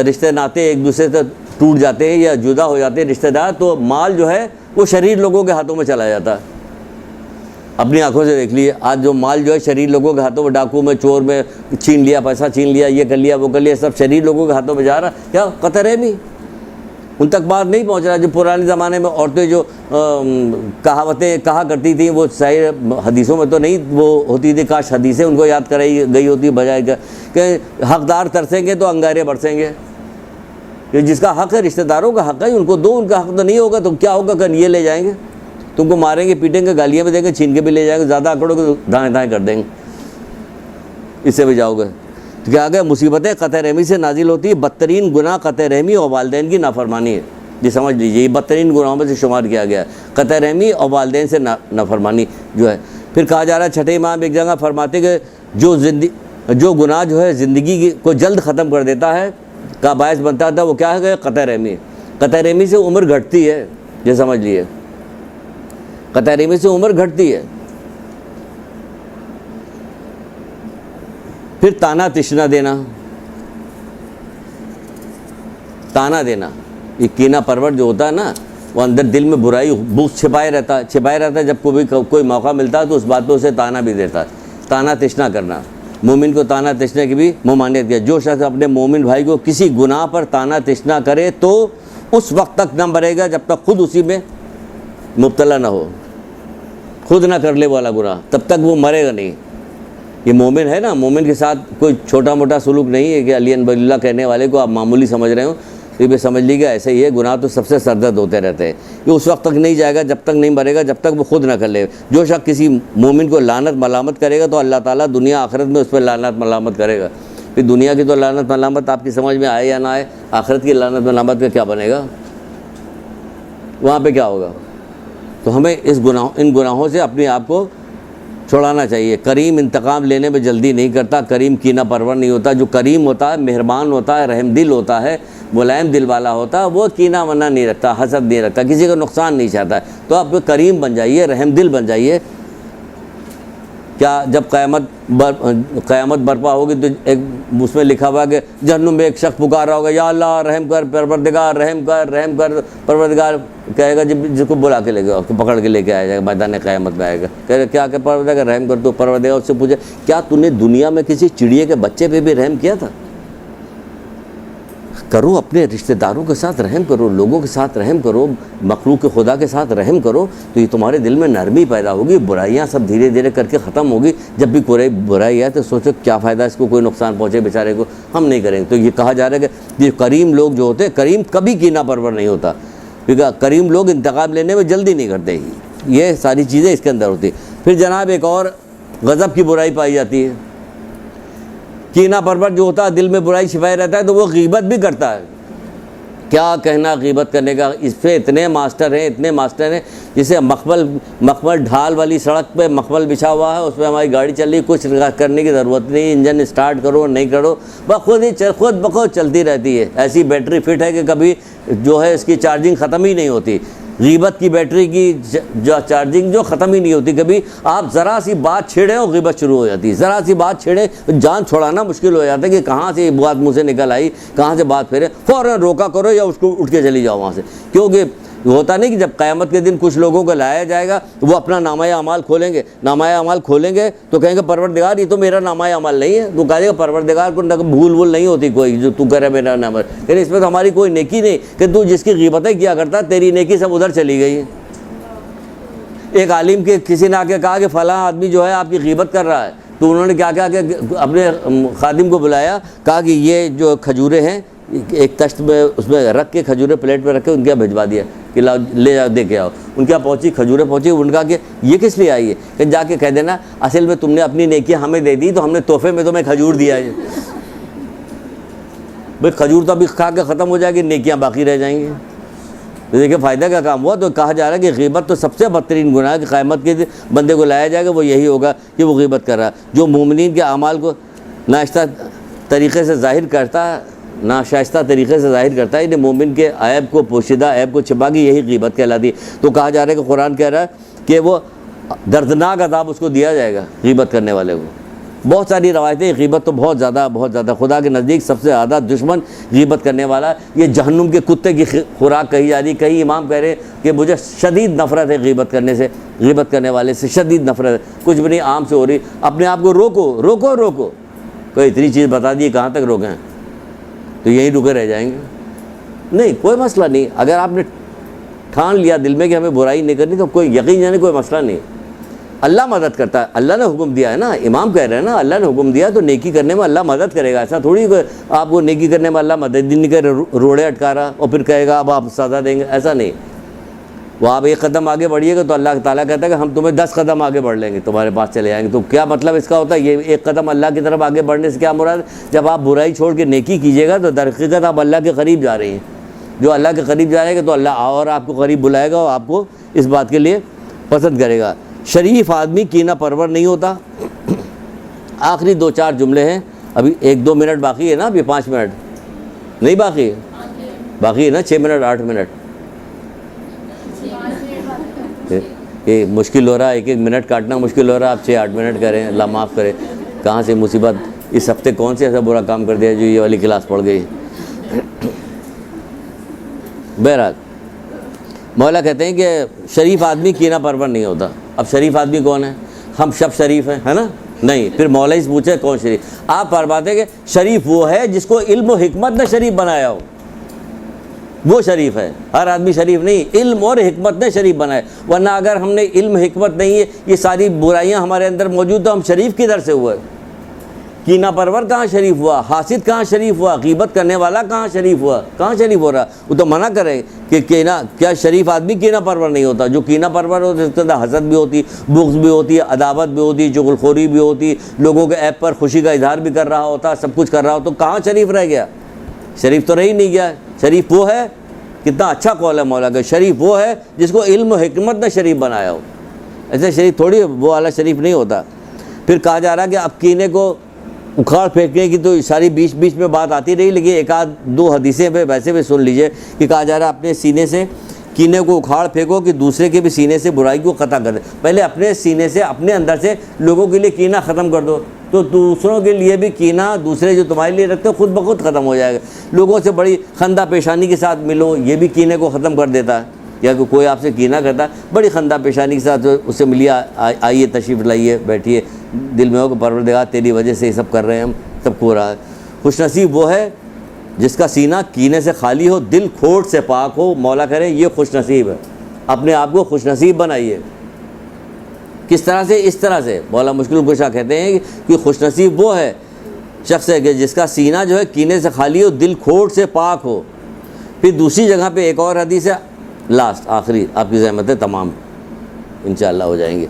رشتے ناتے ایک دوسرے سے ٹوٹ جاتے ہیں یا جدا ہو جاتے ہیں رشتہ دار، تو مال جو ہے وہ شریر لوگوں کے ہاتھوں میں چلا جاتا ہے۔ اپنی آنکھوں سے دیکھ لیے، آج جو مال جو ہے شریر لوگوں کے ہاتھوں میں، ڈاکو میں، چور میں چھین لیا، پیسہ چھین لیا، یہ کر لیا، وہ کر لیا، سب شریر لوگوں کے ہاتھوں میں جا رہا۔ کیا قطع رحمی؟ ان تک بات نہیں پہنچ رہا۔ جو پرانے زمانے میں عورتیں جو کہاوتیں کہا کرتی تھیں وہ صحیح حدیثوں میں تو نہیں وہ ہوتی تھی، کاش حدیثیں ان کو یاد کرائی گئی ہوتی بجائے کہ حقدار ترسیں گے تو انگارے برسیں گے۔ کہ جس کا حق ہے رشتہ داروں کا حق ہے ان کو دو، ان کا حق تو نہیں ہوگا تو کیا ہوگا کہ یہ لے جائیں گے، تم کو ماریں گے پیٹیں گے گالیاں بھی دیں گے چھین کے بھی لے جائیں گے، زیادہ اکڑو گے تو دائیں دائیں کر دیں گے، اس سے بھی جاؤ گے تو کیا آگے مصیبتیں قطع رحمی سے نازل ہوتی ہے۔ بدترین گناہ قطع رحمی اور والدین کی نافرمانی ہے، یہ سمجھ لیجیے، یہ بدترین گناہوں میں سے شمار کیا گیا ہے، قطع رحمی اور والدین سے نافرمانی جو ہے۔ پھر کہا جا رہا ہے چھٹے امام ایک جگہ فرماتے کہ جو گناہ جو ہے زندگی کو جلد ختم کر دیتا ہے کا باعث بنتا تھا وہ کیا ہے کہ قطع رحمی، قطع رحمی سے عمر گھٹتی ہے، یہ سمجھ لیے، قطع رحمی سے عمر گھٹتی ہے۔ پھر تانا تشنا دینا، تانا دینا، یہ کینہ پرور جو ہوتا ہے نا وہ اندر دل میں برائی بغض چھپائے رہتا ہے، جب کوئی موقع ملتا ہے تو اس بات پہ اسے تانا بھی دیتا ہے، تانا تشنا کرنا۔ مومن کو تانا تشنا کی بھی ممانعت کیا، جو شخص اپنے مومن بھائی کو کسی گناہ پر تانا تشنا کرے تو اس وقت تک نہ مرے گا جب تک خود اسی میں مبتلا نہ ہو، خود نہ کر لے والا گناہ، تب تک وہ مرے گا نہیں۔ یہ مومن ہے نا، مومن کے ساتھ کوئی چھوٹا موٹا سلوک نہیں ہے کہ علی اللہ کہنے والے کو آپ معمولی سمجھ رہے ہو، یہ بھی سمجھ لیجیے ایسے ہی ہے، گناہ تو سب سے سردرد ہوتے رہتے ہیں، یہ اس وقت تک نہیں جائے گا جب تک نہیں مرے گا، جب تک وہ خود نہ کر لے۔ جو شخص کسی مومن کو لعنت ملامت کرے گا تو اللہ تعالیٰ دنیا آخرت میں اس پہ لعنت ملامت کرے گا۔ پھر دنیا کی تو لعنت ملامت آپ کی سمجھ میں آئے یا نہ آئے، آخرت کی لعنت ملامت کا کیا بنے گا، وہاں پہ کیا ہوگا؟ تو ہمیں ان گناہوں سے اپنے آپ کو چھڑانا چاہیے۔ کریم انتقام لینے میں جلدی نہیں کرتا، کریم کینہ پرور نہیں ہوتا، جو کریم ہوتا ہے مہربان ہوتا ہے، رحم دل ہوتا ہے، ملائم دل والا ہوتا ہے، وہ کینہ منہ نہیں رکھتا، حسد نہیں رکھتا، کسی کا نقصان نہیں چاہتا ہے۔ تو آپ کریم بن جائیے، رحم دل بن جائیے۔ کیا جب قیامت برپا ہوگی تو ایک اس میں لکھا ہوا کہ جہنم میں ایک شخص پکار رہا ہوگا، یا اللہ رحم کر پروردگار، رحم کر پروردگار، کہے گا جس کو بلا کے لے گا پکڑ کے لے کے آیا جائے گا میدان قیامت میں، آئے گا کہے گا کیا کہ پروردگار رحم کر، تو پروردگار اس سے پوچھے کیا تو نے دنیا میں کسی چڑیے کے بچے پہ بھی رحم کیا تھا؟ کرو، اپنے رشتہ داروں کے ساتھ رحم کرو، لوگوں کے ساتھ رحم کرو، مخلوق خدا کے ساتھ رحم کرو، تو یہ تمہارے دل میں نرمی پیدا ہوگی، برائیاں سب دھیرے دھیرے کر کے ختم ہوگی۔ جب بھی کوئی برائی ہے تو سوچو کیا فائدہ اس کو، کوئی نقصان پہنچے بیچارے کو، ہم نہیں کریں گے۔ تو یہ کہا جا رہا ہے کہ یہ کریم لوگ جو ہوتے ہیں، کریم کبھی کینہ پرور نہیں ہوتا، کیونکہ کریم لوگ انتقام لینے میں جلدی نہیں کرتے، یہ ساری چیزیں اس کے اندر ہوتی۔ پھر جناب ایک اور غضب کی برائی پائی جاتی ہے، کینہ پرور جو ہوتا ہے دل میں برائی چھپائے رہتا ہے تو وہ غیبت بھی کرتا ہے۔ کیا کہنا غیبت کرنے کا، اس پہ اتنے ماسٹر ہیں، جسے مخمل ڈھال والی سڑک پہ مخمل بچھا ہوا ہے، اس پہ ہماری گاڑی چل رہی، کچھ کرنے کی ضرورت نہیں، انجن اسٹارٹ کرو نہیں کرو، خود بخود چلتی رہتی ہے، ایسی بیٹری فٹ ہے کہ کبھی جو ہے اس کی چارجنگ ختم ہی نہیں ہوتی۔ غیبت کی بیٹری کی جو چارجنگ جو ختم ہی نہیں ہوتی، کبھی آپ ذرا سی بات چھیڑیں اور غیبت شروع ہو جاتی ہے، ذرا سی بات چھیڑیں جان چھوڑانا مشکل ہو جاتا ہے کہ کہاں سے یہ بات منہ سے نکل آئی، کہاں سے بات پھیرے، فوراً روکا کرو یا اس کو اٹھ کے چلی جاؤ وہاں سے۔ کیونکہ ہوتا نہیں کہ جب قیامت کے دن کچھ لوگوں کو لایا جائے گا وہ اپنا نامہ اعمال کھولیں گے تو کہیں گے پروردگار یہ تو میرا نامہ اعمال نہیں ہے، تو کہے گا پروردگار کو بھول نہیں ہوتی کوئی جو تو کرے میرا نامہ، لیکن اس میں تو ہماری کوئی نیکی نہیں کہ تو جس کی غیبتیں کیا کرتا تیری نیکی سب ادھر چلی گئی ہے۔ ایک عالم کے کسی نے آ کے کہا کہ فلاں آدمی جو ہے آپ کی غیبت کر رہا ہے، تو انہوں نے کیا کہا کہ اپنے خادم کو بلایا، کہا کہ یہ جو کھجوریں ہیں ایک تشت میں اس میں رکھ کے کھجوریں پلیٹ پہ رکھ کے ان کے یہاں بھجوا دیا کہ لاؤ لے جاؤ دے کے آؤ۔ ان کے یہاں پہنچی کھجوریں پہنچی، ان کا کہ یہ کس لیے آئی ہے، کہ جا کے کہہ دینا اصل میں تم نے اپنی نیکیاں ہمیں دے دی تو ہم نے تحفے میں تمہیں کھجور دیا ہے۔ بھائی کھجور تو ابھی کھا کے ختم ہو جائے گی، نیکیاں باقی رہ جائیں گی، دیکھیں فائدہ کا کام ہوا۔ تو کہا جا رہا ہے کہ غیبت تو سب سے بدترین گناہ ہے کہ قیامت کے بندے کو لایا جائے گا وہ یہی ہوگا کہ وہ غیبت کر رہا ہے، جو مومنین کے اعمال کو ناشتہ طریقے سے ظاہر کرتا ہے، ناشائستہ طریقے سے ظاہر کرتا ہے، انہیں مومن کے عیب کو پوشیدہ عیب کو چھپا کے یہی غیبت کہلاتی ہے۔ تو کہا جا رہا ہے کہ قرآن کہہ رہا ہے کہ وہ دردناک عذاب اس کو دیا جائے گا غیبت کرنے والے کو۔ بہت ساری روایتیں، غیبت تو بہت زیادہ خدا کے نزدیک سب سے زیادہ دشمن غیبت کرنے والا، یہ جہنم کے کتے کی خوراک کہی جا رہی۔ کئی امام کہہ رہے کہ مجھے شدید نفرت ہے غیبت کرنے سے، غیبت کرنے والے سے شدید نفرت ہے، کچھ بھی نہیں عام سے ہو رہی، اپنے آپ کو روکو، کوئی اتنی چیز بتا دی کہاں تک روکیں، تو یہیں رکے رہ جائیں گے۔ نہیں کوئی مسئلہ نہیں، اگر آپ نے ٹھان لیا دل میں کہ ہمیں برائی نہیں کرنی تو کوئی یقین جانے کوئی مسئلہ نہیں، اللہ مدد کرتا ہے, اللہ نے حکم دیا ہے نا, امام کہہ رہے ہیں نا اللہ نے حکم دیا تو نیکی کرنے میں اللہ مدد کرے گا. ایسا تھوڑی کہ آپ کو نیکی کرنے میں اللہ مدد نہیں کرے, روڑے اٹکا رہا اور پھر کہے گا اب آپ سزا دیں گے, ایسا نہیں. وہ آپ ایک قدم آگے بڑھیے گا تو اللہ تعالیٰ کہتا ہے کہ ہم تمہیں 10 قدم آگے بڑھ لیں گے, تمہارے پاس چلے جائیں گے. تو کیا مطلب اس کا ہوتا ہے؟ یہ ایک قدم اللہ کی طرف آگے بڑھنے سے کیا مراد؟ جب آپ برائی چھوڑ کے نیکی کیجیے گا تو در حقیقت آپ اللہ کے قریب جا رہے ہیں. جو اللہ کے قریب جائے گا تو اللہ اور آپ کو قریب بلائے گا اور آپ کو اس بات کے لیے پسند کرے گا. شریف آدمی کینہ پرور نہیں ہوتا. آخری 2-4 جملے ہیں, ابھی 1-2 منٹ باقی ہے نا, ابھی 5 منٹ نہیں باقی ہے, باقی ہے نا 6 منٹ 8 منٹ. یہ مشکل ہو رہا ہے, 1-1 منٹ کاٹنا مشکل ہو رہا ہے, آپ 6-8 منٹ کریں, اللہ معاف کرے. کہاں سے مصیبت, اس ہفتے کون سے ایسا برا کام کر دیا جو یہ والی کلاس پڑھ گئی. بہرحال مولا کہتے ہیں کہ شریف آدمی کینہ پرور نہیں ہوتا. اب شریف آدمی کون ہے؟ ہم سب شریف ہیں, ہے نا؟ نہیں. پھر مولا ہی سے پوچھے کون شریف. آپ فرماتے ہیں کہ شریف وہ ہے جس کو علم و حکمت نے شریف بنایا ہو, وہ شریف ہے. ہر آدمی شریف نہیں, علم اور حکمت نے شریف بنایا. ورنہ اگر ہم نے علم حکمت نہیں ہے, یہ ساری برائیاں ہمارے اندر موجود, تو ہم شریف کدھر سے ہوئے؟ کینہ پرور کہاں شریف ہوا؟ حاسد کہاں شریف ہوا؟ غیبت کرنے والا کہاں شریف ہوا؟ کہاں شریف ہو رہا؟ وہ تو منع کرے کہ کیا شریف آدمی کینہ پرور نہیں ہوتا؟ جو کینہ پرور ہوتا ہے اس کے اندر حسد بھی ہوتی, بغض بھی ہوتی ہے, عداوت بھی ہوتی, چغلخوری بھی ہوتی, لوگوں کے عیب پر خوشی کا اظہار بھی کر رہا ہوتا, سب کچھ کر رہا ہو, تو کہاں شریف رہ گیا؟ شریف تو رہ ہی نہیں گیا. شریف وہ ہے, کتنا اچھا قول ہے مولا کا, شریف وہ ہے جس کو علم و حکمت نے شریف بنایا ہو. ایسے شریف تھوڑی وہ اعلیٰ شریف نہیں ہوتا. پھر کہا جا رہا کہ اب کینے کو اکھاڑ پھینکنے کی تو ساری بیچ میں بات آتی رہی, لیکن 1-2 حدیثیں پہ ویسے بھی سن لیجئے کہ کہا جا رہا اپنے سینے سے کینے کو اکھاڑ پھینکو کہ دوسرے کے بھی سینے سے برائی کو قطع کر دے. پہلے اپنے سینے سے, اپنے اندر سے لوگوں کے لیے کینہ ختم کر دو, تو دوسروں کے لیے بھی کینہ دوسرے جو تمہارے لیے رکھتے خود بخود ختم ہو جائے گا. لوگوں سے بڑی خندہ پیشانی کے ساتھ ملو, یہ بھی کینے کو ختم کر دیتا ہے. یا کہ کوئی آپ سے کینہ کرتا ہے, بڑی خندہ پیشانی کے ساتھ اس سے ملیے, آئیے تشریف لائیے, بیٹھیے, دل میں ہو کہ پروردگار تیری وجہ سے یہ سب کر رہے ہیں, ہم سب کو ہو رہا ہے. خوش نصیب وہ ہے جس کا سینہ کینے سے خالی ہو, دل کھوٹ سے پاک ہو. مولا کرے یہ خوش نصیب ہے. اپنے آپ کو خوش نصیب بنائیے. کس طرح سے؟ اس طرح سے مولا مشکل کشا کہتے ہیں کہ خوش نصیب وہ ہے شخص ہے کہ جس کا سینہ جو ہے کینے سے خالی ہو, دل کھوٹ سے پاک ہو. پھر دوسری جگہ پہ ایک اور حدیث ہے, لاسٹ آخری, آپ کی زحمتیں تمام انشاءاللہ ہو جائیں گے.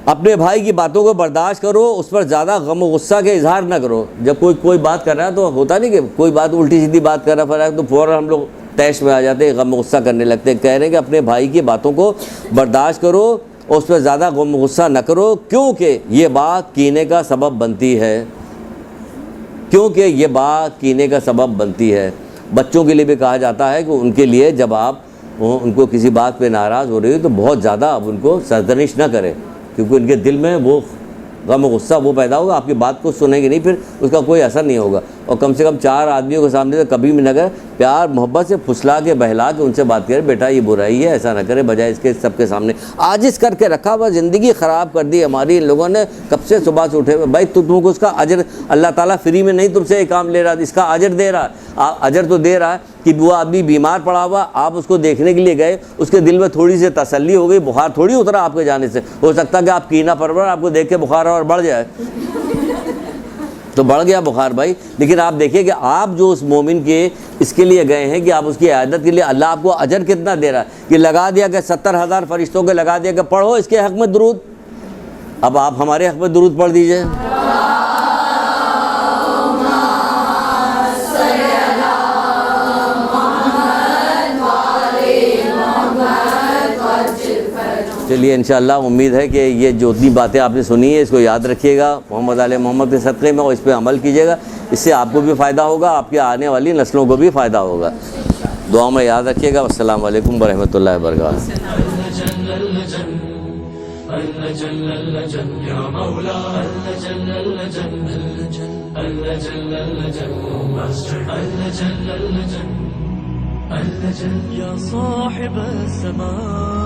اپنے بھائی کی باتوں کو برداشت کرو, اس پر زیادہ غم و غصہ کے اظہار نہ کرو. جب کوئی بات کر رہا ہے تو ہوتا نہیں کہ کوئی بات الٹی سیدھی بات کر رہا ہے تو فوراً ہم لوگ طیش میں آ جاتے ہیں, غم و غصہ کرنے لگتے ہیں. کہہ رہے ہیں کہ اپنے بھائی کی باتوں کو برداشت کرو اور اس پر زیادہ غم و غصہ نہ کرو, کیونکہ یہ بات کینے کا سبب بنتی ہے. کیونکہ یہ بات کینے کا سبب بنتی ہے. بچوں کے لیے بھی کہا جاتا ہے کہ ان کے لیے جب آپ ان کو کسی بات پہ ناراض ہو رہی ہو تو بہت زیادہ اب ان کو سرزنش نہ کریں, کیونکہ ان کے دل میں وہ غم و غصہ وہ پیدا ہوگا, آپ کی بات کو سنیں گے نہیں, پھر اس کا کوئی اثر نہیں ہوگا. اور کم سے کم 4 آدمیوں کے سامنے تو کبھی بھی نہ کرے, پیار محبت سے پھسلا کے بہلا کے ان سے بات کرے, بیٹا یہ برائی ہے, ایسا نہ کرے, بجائے اس کے سب کے سامنے عاجز کر کے رکھا ہوا. زندگی خراب کر دی ہماری ان لوگوں نے, کب سے صبح سے اٹھے ہوئے. بھائی تم کو اس کا اجر اللہ تعالیٰ فری میں نہیں تم سے یہ کام لے رہا, اس کا اجر دے رہا. اجر تو دے رہا ہے کہ وہ آدمی بیمار پڑا ہوا, آپ اس کو دیکھنے کے لیے گئے, اس کے دل میں تھوڑی سی تسلی ہو گئی, بخار تھوڑی اترا آپ کے جانے سے. ہو سکتا ہے کہ آپ کینہ پرور, آپ کو دیکھ کے بخار اور بڑھ جائے, تو بڑھ گیا بخار بھائی. لیکن آپ دیکھیں کہ آپ جو اس مومن کے اس کے لیے گئے ہیں کہ آپ اس کی عیادت کے لیے, اللہ آپ کو اجر کتنا دے رہا ہے کہ لگا دیا کہ 70,000 فرشتوں کے لگا دیا کہ پڑھو اس کے حق میں درود. اب آپ ہمارے حق میں درود پڑھ دیجئے. چلیے انشاءاللہ امید ہے کہ یہ جو اتنی باتیں آپ نے سنی ہے اس کو یاد رکھیے گا محمد علیہ محمد کے صدقے میں, اور اس پہ عمل کیجیے گا. اس سے آپ کو بھی فائدہ ہوگا, آپ کی آنے والی نسلوں کو بھی فائدہ ہوگا. دعاؤں میں یاد رکھیے گا. السلام علیکم ورحمۃ اللہ وبرکاتہ. يا صاحب السماء